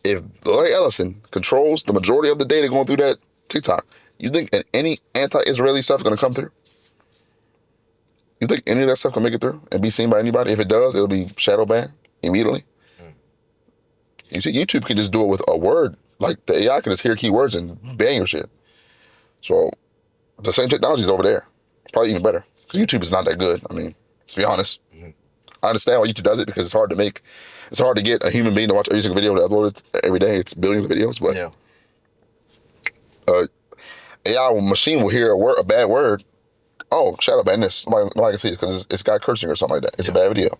if Larry Ellison controls the majority of the data going through that TikTok, you think that any anti-Israeli stuff is going to come through? You think any of that stuff can make it through and be seen by anybody? If it does, it'll be shadow banned immediately. You see, YouTube can just do it with a word. Like, the AI can just hear keywords and ban your shit. So the same technology is over there. Probably even better. Because YouTube is not that good. I mean, let's be honest. I understand why YouTube does it because it's hard to get a human being to watch every single video and upload it every day. It's billions of videos, but AI machine will hear a bad word. Oh, shadow ban this. Nobody can see it because it's got cursing or something like that. It's a bad video.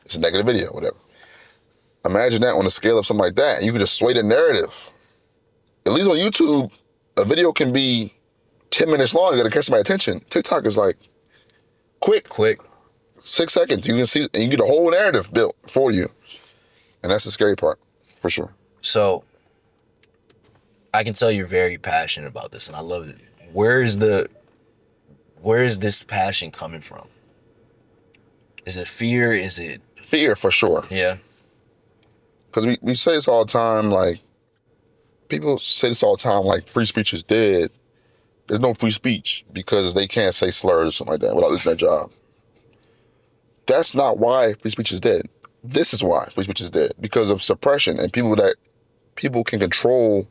It's a negative video, whatever. Imagine that on the scale of something like that. You can just sway the narrative. At least on YouTube, a video can be 10 minutes long. You got to catch my attention. TikTok is like quick. 6 seconds. You can see, and you get a whole narrative built for you. And that's the scary part, for sure. So, I can tell you're very passionate about this, and I love it. Where is this passion coming from? Is it fear? Is it... Fear, for sure. Yeah. Because we say this all the time, like, people say this all the time, like, free speech is dead. There's no free speech because they can't say slurs or something like that without losing their job. That's not why free speech is dead. This is why free speech is dead. Because of suppression and people can control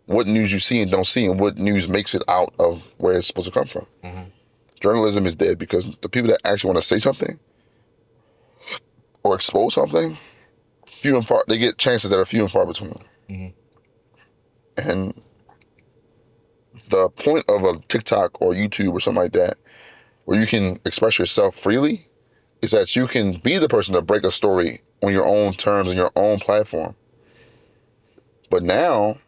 what news you see and don't see, and what news makes it out of where it's supposed to come from. Journalism is dead because the people that actually want to say something or expose something, few and far, they get chances that are few and far between. And the point of a TikTok or YouTube or something like that, where you can express yourself freely, is that you can be the person to break a story on your own terms and your own platform. But now,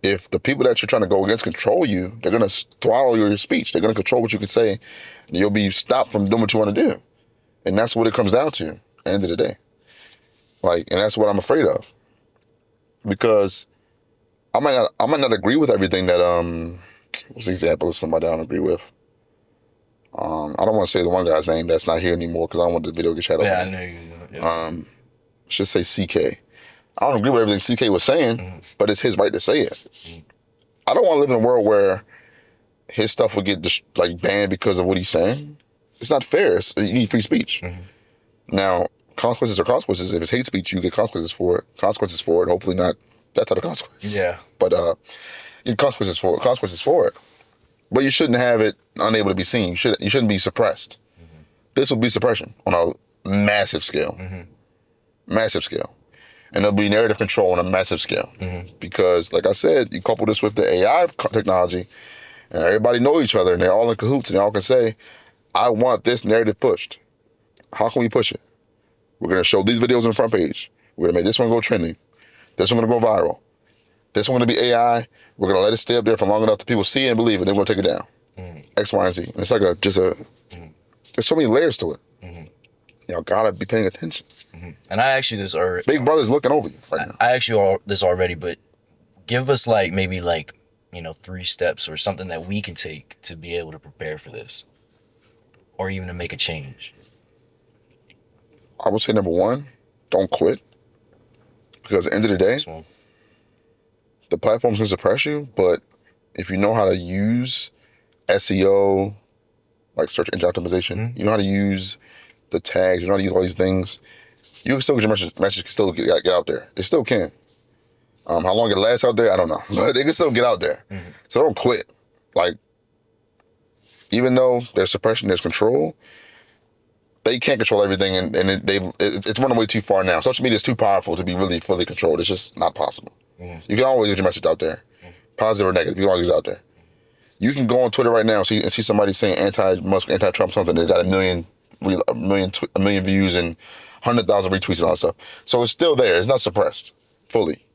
if the people that you're trying to go against control you, they're going to throttle your speech. They're going to control what you can say, and you'll be stopped from doing what you want to do. And that's what it comes down to at the end of the day. Like, and that's what I'm afraid of. Because I might not agree with everything that, what's the example of somebody I don't agree with? I don't want to say the one guy's name that's not here anymore because I don't want the video to get shut off. Yeah, I know you. Yeah. Should say CK. I don't agree with everything CK was saying, but it's his right to say it. I don't want to live in a world where his stuff would get banned because of what he's saying. It's not fair. You need free speech. Now, consequences are consequences. If it's hate speech, you get consequences for it. Hopefully not that type of consequence. Yeah. But you get consequences for it. But you shouldn't have it unable to be seen. You shouldn't be suppressed. This will be suppression on a massive scale. Massive scale. And there'll be narrative control on a massive scale. Because, like I said, you couple this with the AI technology, and everybody know each other, and they're all in cahoots, and they all can say, I want this narrative pushed. How can we push it? We're going to show these videos on the front page. We're going to make this one go trending. This one going to go viral. This one going to be AI. We're going to let it stay up there for long enough that people see it and believe it. Then we're going to take it down. X, Y, and Z. And it's like there's so many layers to it. Y'all got to be paying attention. And I actually this already. Big Brother's looking over you right now. I actually this already, but give us maybe 3 steps or something that we can take to be able to prepare for this, or even to make a change. I would say number 1, don't quit. Because at the end of the day, the platforms can suppress you, but if you know how to use SEO, like search engine optimization, you know how to use the tags, you know how to use all these things, you can still get your message can still get out there. It still can. How long it lasts out there, I don't know. But it can still get out there. So don't quit. Like, even though there's suppression, there's control, they can't control everything, and it's running way too far now. Social media is too powerful to be really fully controlled. It's just not possible. You can always get your message out there, positive or negative. You can always get it out there. You can go on Twitter right now and see somebody saying anti-Musk, anti-Trump something. They got a million views and 100,000 retweets and all that stuff. So it's still there. It's not suppressed fully.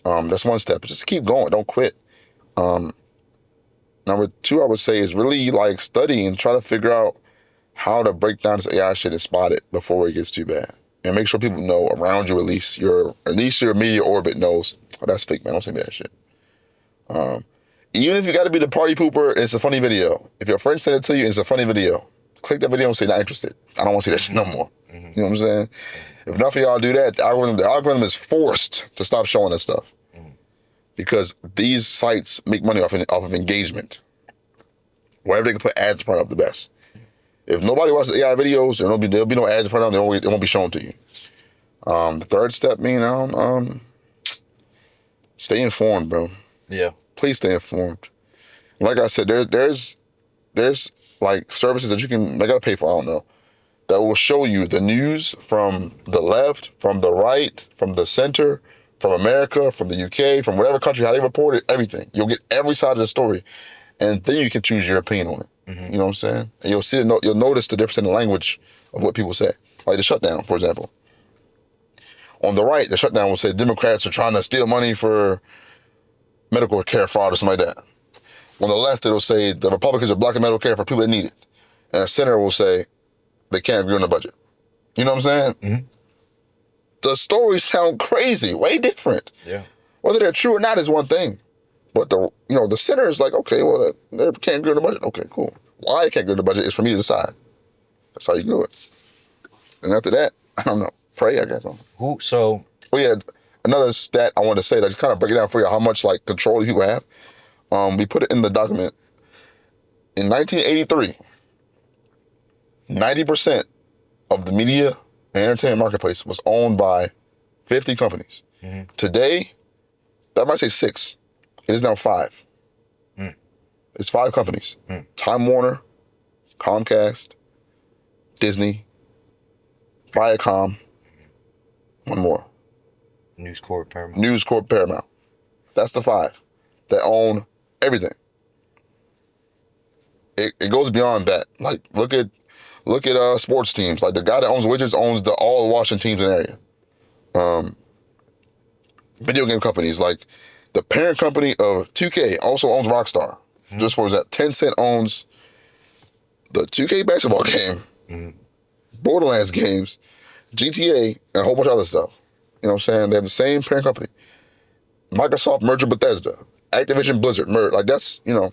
That's one step. Just keep going. Don't quit. Number 2, I would say, is really study and try to figure out how to break down this AI shit and spot it before it gets too bad. And make sure people know around you, at least your immediate orbit knows, oh, that's fake, man. Don't send me that shit. Even if you got to be the party pooper and it's a funny video, if your friend sent it to you and it's a funny video, click that video and say, not interested. I don't want to see that shit no more. You know what I'm saying? If enough of y'all do that, the algorithm is forced to stop showing that stuff. Because these sites make money off of engagement. Wherever they can put ads in front of, the best. If nobody watches AI videos, there'll be no ads in front of them. It won't be shown to you. The third step, stay informed, bro. Yeah. Please stay informed. Like I said, there's services that you gotta pay for, I don't know, that will show you the news from the left, from the right, from the center, from America, from the UK, from whatever country, how they report it, everything. You'll get every side of the story. And then you can choose your opinion on it. You know what I'm saying? And you'll notice the difference in the language of what people say. Like the shutdown, for example. On the right, the shutdown will say Democrats are trying to steal money for medical care fraud or something like that. On the left, it'll say the Republicans are blocking medical care for people that need it. And the center will say they can't agree on the budget. You know what I'm saying? The stories sound crazy, way different. Yeah. Whether they're true or not is one thing. But the center is like, okay, well, they can't agree on the budget. Okay, cool. Why they can't agree on the budget is for me to decide. That's how you do it. And after that, I don't know. Pray, I guess. So. Oh yeah, another stat I wanted to say, just kind of break it down for you, how much control people have. We put it in the document. In 1983, 90% of the media and entertainment marketplace was owned by 50 companies. Today, that might say 6. It is now 5. It's 5 companies. Time Warner, Comcast, Disney, Viacom, one more. News Corp, Paramount. News Corp, Paramount. That's the 5 that own everything. It goes beyond that. Like, look at sports teams. Like, the guy that owns Wizards owns all the Washington teams in the area. Video game companies, like the parent company of 2K also owns Rockstar. Just for that, Tencent owns the 2K basketball game, Borderlands games, GTA, and a whole bunch of other stuff. You know what I'm saying? They have the same parent company. Microsoft merger Bethesda, Activision Blizzard merge. Like, that's, you know,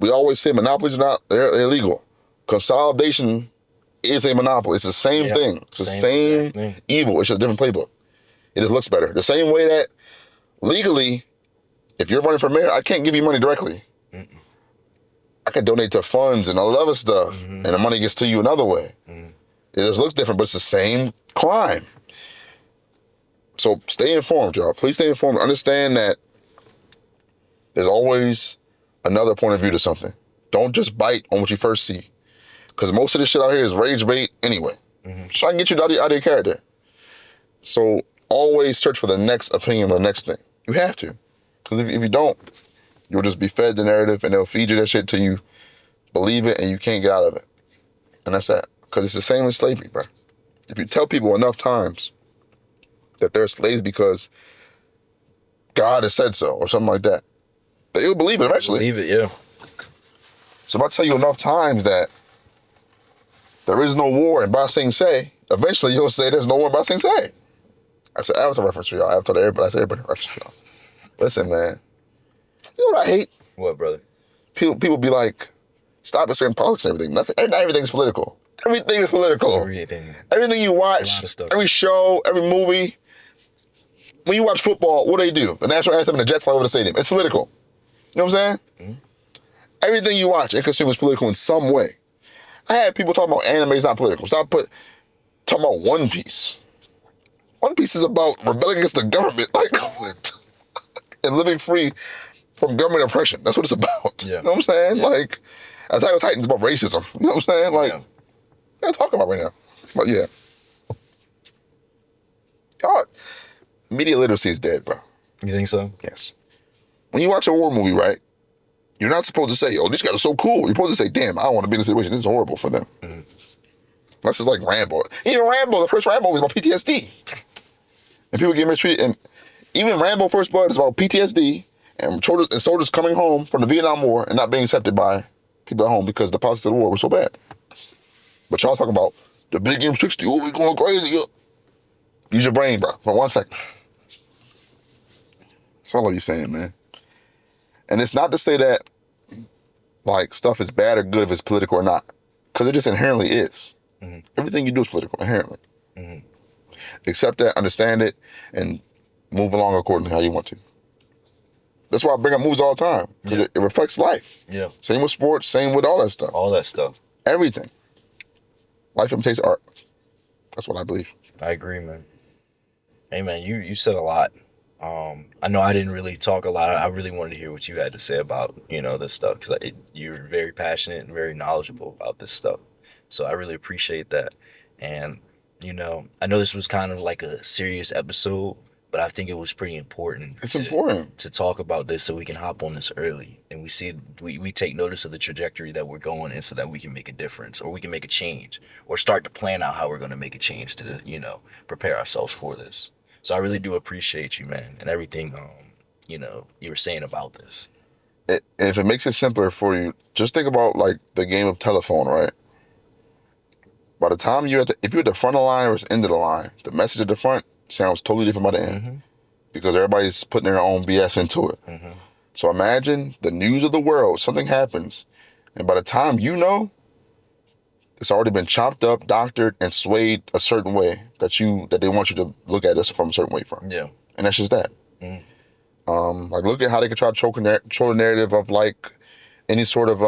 we always say monopolies are not, they're illegal. Consolidation is a monopoly. It's the same thing. It's the same evil. It's just a different playbook. It just looks better. The same way that legally, if you're running for mayor, I can't give you money directly. I can donate to funds and all that other stuff, and the money gets to you another way. It just looks different, but it's the same crime. So stay informed, y'all. Please stay informed. Understand that there's always another point of view to something. Don't just bite on what you first see, because most of this shit out here is rage bait anyway. Try to get you out of your character. So always search for the next opinion or the next thing. You have to. Because if you don't, you'll just be fed the narrative and they'll feed you that shit till you believe it and you can't get out of it. And that's that. Because it's the same as slavery, bro. If you tell people enough times that they're slaves because God has said so or something like that, they'll believe it eventually. Believe it, yeah. So if I tell you enough times that there is no war in Ba Sing Se, eventually you'll say there's no war in Ba Sing Se. That's an Avatar reference for y'all. Avatar, that's everybody reference for y'all. Listen, man. You know what I hate? What, brother? People be like, stop asserting politics and everything. Not everything's political. Everything is political. Everything you watch, every show, every movie. When you watch football, what do? The national anthem and the Jets fly over the stadium. It's political. You know what I'm saying? Everything you watch and consume is political in some way. I had people talking about anime is not political. Talking about One Piece. One Piece is about rebelling against the government, like, and living free from government oppression. That's what it's about. Yeah. You know what I'm saying? Yeah. Like, Attack on Titan is about racism. You know what I'm saying? Like, what I'm talking about right now. But yeah. God, media literacy is dead, bro. You think so? Yes. When you watch a war movie, right, you're not supposed to say, oh, these guys are so cool. You're supposed to say, damn, I don't want to be in this situation. This is horrible for them. That's just like Rambo. Even Rambo, the first Rambo was about PTSD. And people get mistreated. And even Rambo First Blood is about PTSD and soldiers coming home from the Vietnam War and not being accepted by people at home because the politics of the war was so bad. But y'all talking about the big M60, oh, we going crazy. Use your brain, bro, for 1 second. That's all I be saying, man. And it's not to say that, like, stuff is bad or good if it's political or not, because it just inherently is. Everything you do is political, inherently. Accept that, understand it, and move along according to how you want to. That's why I bring up movies all the time, because it reflects life. Yeah. Same with sports, same with all that stuff. All that stuff. Everything. Life imitates art. That's what I believe. I agree, man. Hey, man, you said a lot. I know I didn't really talk a lot. I really wanted to hear what you had to say about, this stuff, because you're very passionate and very knowledgeable about this stuff. So I really appreciate that. And, I know this was kind of like a serious episode, but I think it was pretty important. It's important to talk about this so we can hop on this early and we take notice of the trajectory that we're going in so that we can make a difference or we can make a change or start to plan out how we're going to make a change to, prepare ourselves for this. So I really do appreciate you, man, and everything, you were saying about this. If it makes it simpler for you, just think about like the game of telephone, right? By the time if you're at the front of the line or it's end of the line, the message at the front sounds totally different by the end because everybody's putting their own BS into it. So imagine the news of the world, something happens, and by the time it's already been chopped up, doctored, and swayed a certain way that they want you to look at this from a certain way from. Yeah. And that's just that. Like, look at how they can try to choke the narrative of like any sort of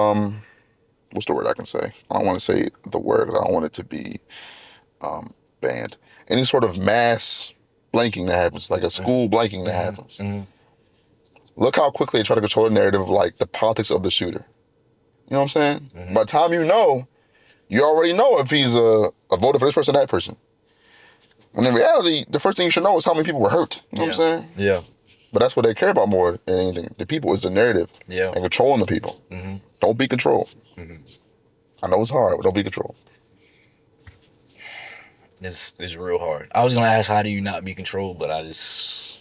what's the word I can say? I don't want to say the word because I don't want it to be banned. Any sort of mass blanking that happens, like a school blanking that happens. Look how quickly they try to control the narrative of like the politics of the shooter. You know what I'm saying? By the time you already know if he's a voter for this person or that person. When in reality, the first thing you should know is how many people were hurt. You know what I'm saying? Yeah. But that's what they care about more than anything. The people is the narrative. Yeah. And controlling the people. Don't be controlled. I know it's hard, but don't be controlled. It's real hard. I was gonna ask, how do you not be controlled? But I just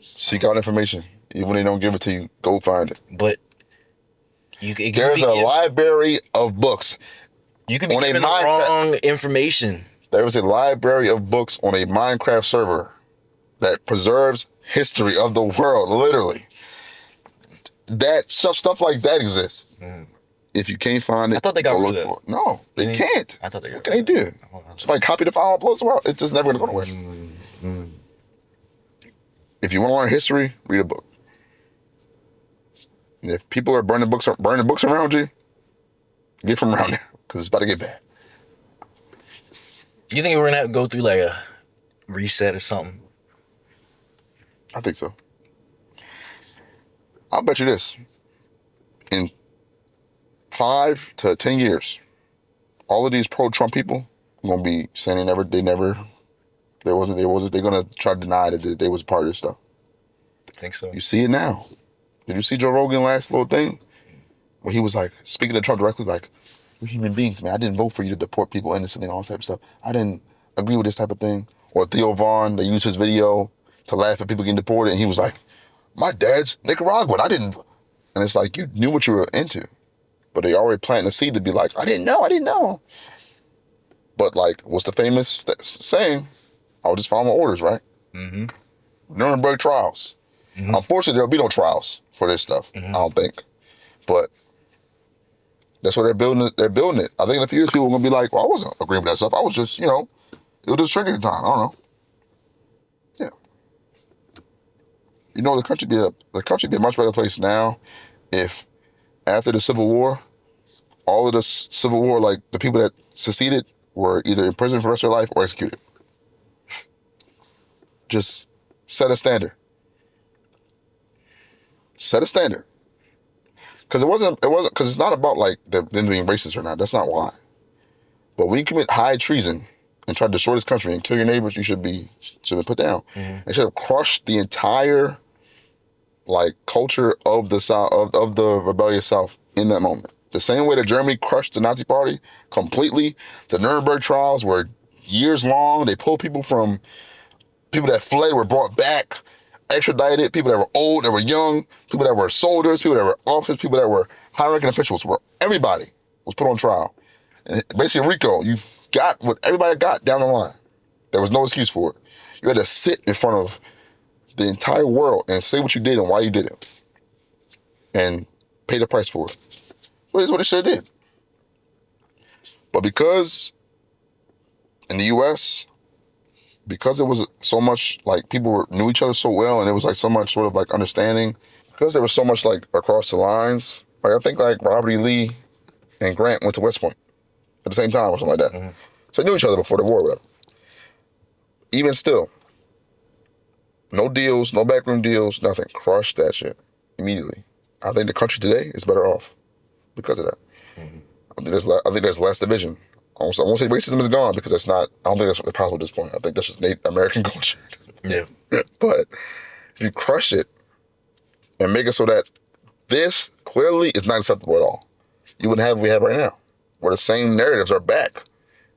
seek out information. Even when they don't give it to you, go find it. But there's a library of books. You could be given the wrong information. There is a library of books on a Minecraft server that preserves history of the world, literally. That stuff like that exists. If you can't find it, I thought they got look for it. No, they can't. I thought they got. What can they do? Somebody copy the file, upload somewhere else. It's just never gonna go nowhere. If you want to learn history, read a book. And if people are burning books around you, get from around there because it's about to get bad. You think we're gonna have to go through like a reset or something? I think so. I'll bet you this. In 5 to 10 years, all of these pro-Trump people are gonna be saying they're gonna try to deny that they was part of this stuff. I think so. You see it now. Did you see Joe Rogan last little thing? Where he was like, speaking to Trump directly, like, we're human beings, man. I didn't vote for you to deport people innocently and all that type of stuff. I didn't agree with this type of thing. Or Theo Vaughn, they used his video to laugh at people getting deported, and he was like, my dad's Nicaraguan. I didn't. And it's like, you knew what you were into. But they already planted a seed to be like, I didn't know. But like, what's the famous saying? I'll just follow my orders, right? Nuremberg trials. Unfortunately, there'll be no trials for this stuff, I don't think. But that's what they're building it. I think in a few years, people are going to be like, well, I wasn't agreeing with that stuff. I was just, it was just trending at the time. I don't know. Yeah. The country be a much better place now if after the Civil War, all of the Civil War, like the people that seceded were either in prison for the rest of their life or executed. Just set a standard. Set a standard. Because it's not about like them being racist or not. That's not why. But when you commit high treason and try to destroy this country and kill your neighbors, you should be put down. They should have crushed the entire like culture of the South, of the rebellious South in that moment. The same way that Germany crushed the Nazi Party completely. The Nuremberg trials were years long. They pulled people that fled were brought back, extradited, people that were old, that were young, people that were soldiers, people that were officers, people that were high-ranking officials. Everybody was put on trial. And basically, Rico, you got what everybody got down the line. There was no excuse for it. You had to sit in front of the entire world and say what you did and why you did it. And pay the price for it. Well, that's what they should have did. But because in the U.S., because it was so much like people knew each other so well and it was like so much sort of like understanding, because there was so much like across the lines, like I think like Robert E. Lee and Grant went to West Point at the same time or something like that. So they knew each other before the war or whatever. Even still, no deals, no backroom deals, nothing. Crushed that shit immediately. I think the country today is better off because of that. I think there's less division. I won't say racism is gone because I don't think that's possible at this point. I think that's just Native American culture. Yeah. But if you crush it and make it so that this clearly is not acceptable at all, you wouldn't have what we have right now, where the same narratives are back.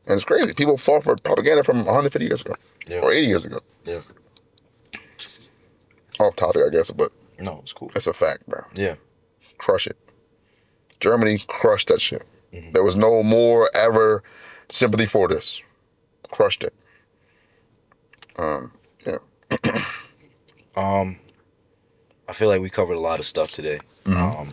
And it's crazy. People fall for propaganda from 150 years ago or 80 years ago. Yeah. Off topic, I guess, but no, it's cool. It's a fact, bro. Yeah. Crush it. Germany crushed that shit. There was no more ever sympathy for this. Crushed it. Yeah. I feel like we covered a lot of stuff today. I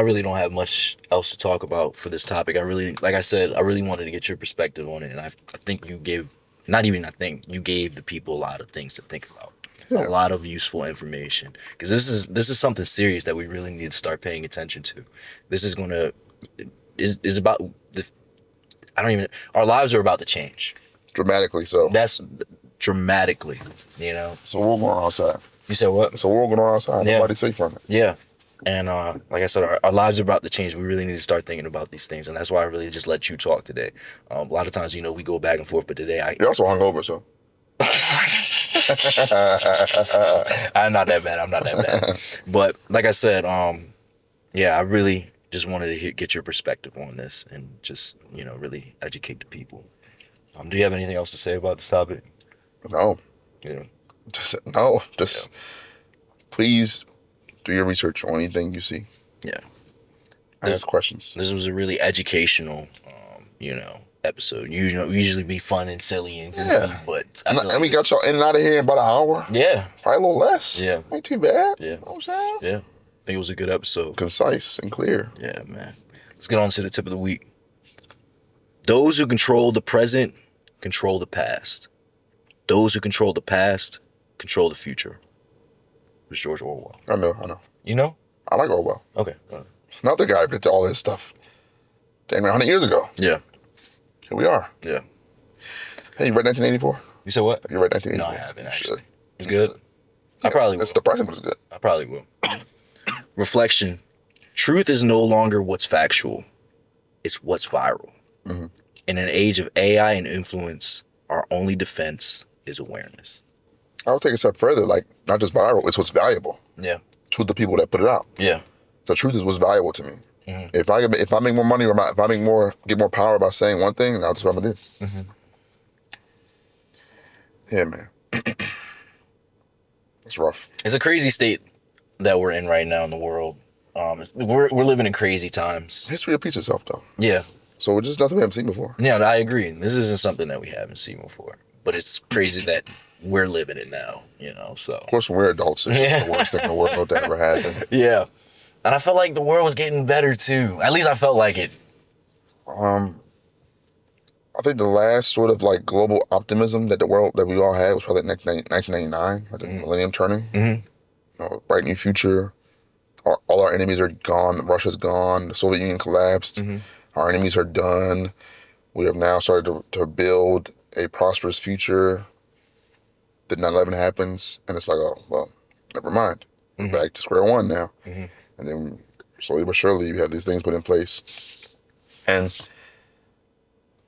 really don't have much else to talk about for this topic. Like I said, I really wanted to get your perspective on it, and I think you gave the people a lot of things to think about. Yeah. A lot of useful information, because this is something serious that we really need to start paying attention to. This is about our lives are about to change dramatically. So dramatically, you know? So we're going outside. You said what? So we're going outside. Yeah. Nobody's safe from it. Yeah. And like I said, our lives are about to change. We really need to start thinking about these things. And that's why I really just let you talk today. A lot of times, we go back and forth, but today You're also hungover, so. I'm not that bad. But like I said, yeah, I really just wanted to get your perspective on this and just, really educate the people. Do you have anything else to say about this topic? No. Yeah. Just please do your research on anything you see. Yeah. Ask questions. This was a really educational, episode. We usually be fun and silly and goofy, but and we got y'all in and out of here in about an hour. Yeah. Probably a little less. Yeah. Ain't too bad. Yeah. You know what I'm saying? Yeah. I think it was a good episode. Concise and clear. Yeah, man. Let's get on to the tip of the week. Those who control the present control the past. Those who control the past control the future. It was George Orwell. I know. You know? I like Orwell. Okay. Not the guy who did all this stuff. Damn, 100 years ago. Yeah. Here we are. Yeah. Hey, you read 1984? You said what? You read 1984? No, I haven't actually. It's good. I probably will. It's depressing, but it's good. I probably will. Reflection. Truth is no longer what's factual. It's what's viral. Mm-hmm. In an age of AI and influence, our only defense is awareness. I would take a step further, like, not just viral, it's what's valuable. Yeah. To the people that put it out. Yeah. The truth is what's valuable to me. Mm-hmm. If I make more money or if I get more power by saying one thing, that's what I'm gonna do. Mm-hmm. Yeah, man. It's rough. It's a crazy state that we're in right now in the world. We're living in crazy times. History repeats itself, though. Yeah. So it's just nothing we haven't seen before. Yeah, I agree. This isn't something that we haven't seen before. But it's crazy that we're living it now, so. Of course, when we're adults, it's just the worst thing in the world that ever happened. Yeah. And I felt like the world was getting better, too. At least I felt like it. I think the last sort of like global optimism that we all had was probably 1999, like the millennium turning. Mm-hmm. Bright new future. All our enemies are gone. Russia's gone. The Soviet Union collapsed. Mm-hmm. Our enemies are done. We have now started to build a prosperous future. Then 9/11 happens, and it's like, oh, well, never mind. We're back to square one now. Mm-hmm. And then slowly but surely, you have these things put in place. And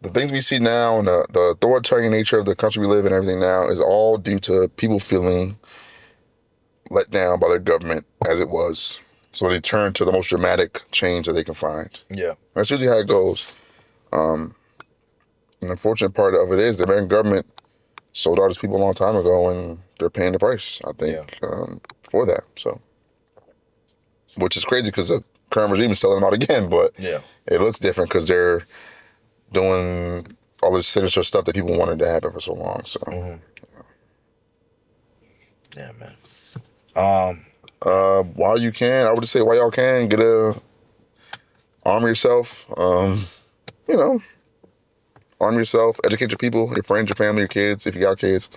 the things we see now and the authoritarian nature of the country we live in, everything now, is all due to people feeling let down by their government as it was. So they turn to the most dramatic change that they can find. Yeah. That's usually how it goes. An unfortunate part of it is the American government sold out its people a long time ago, and they're paying the price, I think, for that. So, which is crazy because the current regime is selling them out again, but it looks different because they're doing all this sinister stuff that people wanted to happen for so long. So, yeah, man. while you can, I would just say while y'all can, arm yourself. Arm yourself, educate your people, your friends, your family, your kids, if you got kids,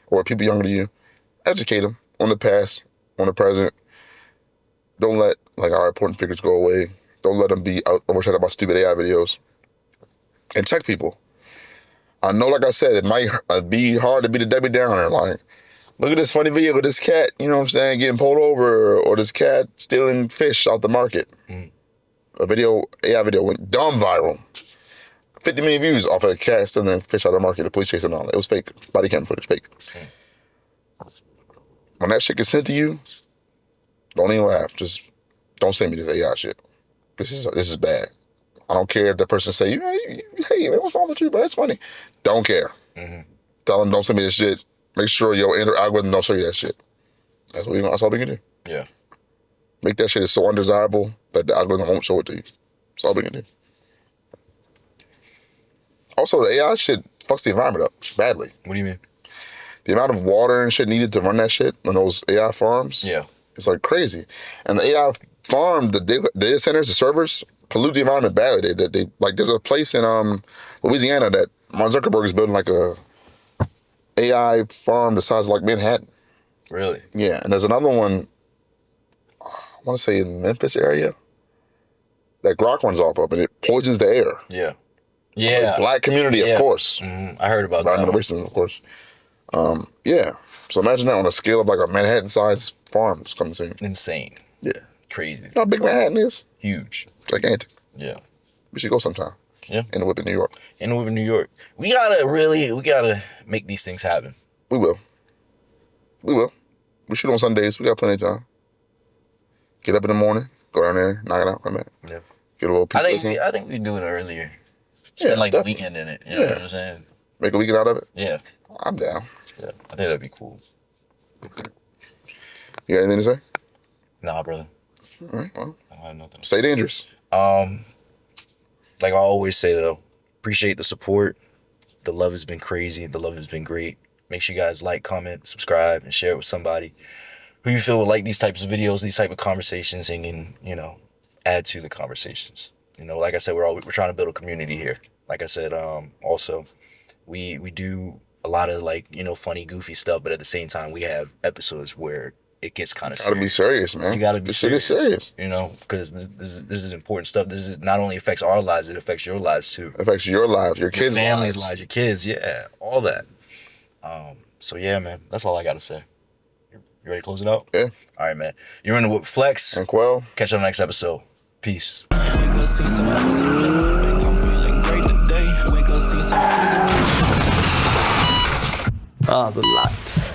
or people younger than you. Educate them on the past, on the present. Don't let our important figures go away. Don't let them be overshadowed by stupid AI videos. And check people. I know, like I said, it might be hard to be the Debbie Downer. Like, look at this funny video with this cat, getting pulled over, or this cat stealing fish out the market. A AI video went dumb viral. 50 million views off of a cat stealing fish out of the market, the police chasing him all. It was fake. Body cam footage, fake. When that shit gets sent to you, don't even laugh. Just don't send me this AI shit. This is bad. I don't care if the person say, hey, man, what's wrong with you, bro? It's funny. Don't care. Mm-hmm. Tell them don't send me this shit. Make sure your algorithm don't show you that shit. That's all we can do. Yeah. Make that shit so undesirable that the algorithm won't show it to you. That's all we can do. Also, the AI shit fucks the environment up badly. What do you mean? The amount of water and shit needed to run that shit on those AI farms, it's like crazy. And the AI farm, the data centers, the servers, pollute the environment badly. They there's a place in Louisiana that Mark Zuckerberg is building like a AI farm the size of like Manhattan. Really? Yeah, and there's another one, I want to say in Memphis area, that Grok runs off of, and it poisons the air. Yeah. Yeah. Black community, of course. Mm-hmm. I heard about that. Environmental racism, of course. Yeah. So imagine that on a scale of like a Manhattan-sized farm just coming soon. Insane. Yeah. Crazy. You know how big Manhattan is? Huge. Gigantic. Yeah. We should go sometime. Yeah. In the whip in New York. In New York. We gotta make these things happen. We will. We shoot on Sundays. We got plenty of time. Get up in the morning, go down there, knock it out, come back. Yeah. Get a little pizza. I think we do it earlier. Yeah, Spend like definitely. the weekend in it. You know what I'm saying? Make a weekend out of it? Yeah. I'm down. Yeah. I think that'd be cool. You got anything to say? Nah, brother. All right, well, I have nothing. stay dangerous. Like I always say though, appreciate the support. The love has been crazy. The love has been great. Make sure you guys like, comment, subscribe, and share it with somebody who you feel would like these types of videos, these type of conversations, and can, you know, add to the conversations. You know, like I said, we're trying to build a community here. Like I said, also, we do a lot of like, you know, funny, goofy stuff, but at the same time, we have episodes where it gets kind of Gotta be serious, man. You gotta be This shit is serious. You know, because this is important stuff. This is not only affects our lives, it affects your lives too. It affects your lives, your kids' families' lives. your kids, yeah, all that. So yeah, man, that's all I gotta say. You ready to close it out? Yeah. All right, man. You're in the Whip Flex. And Quell. Catch you on the next episode. Peace. The light.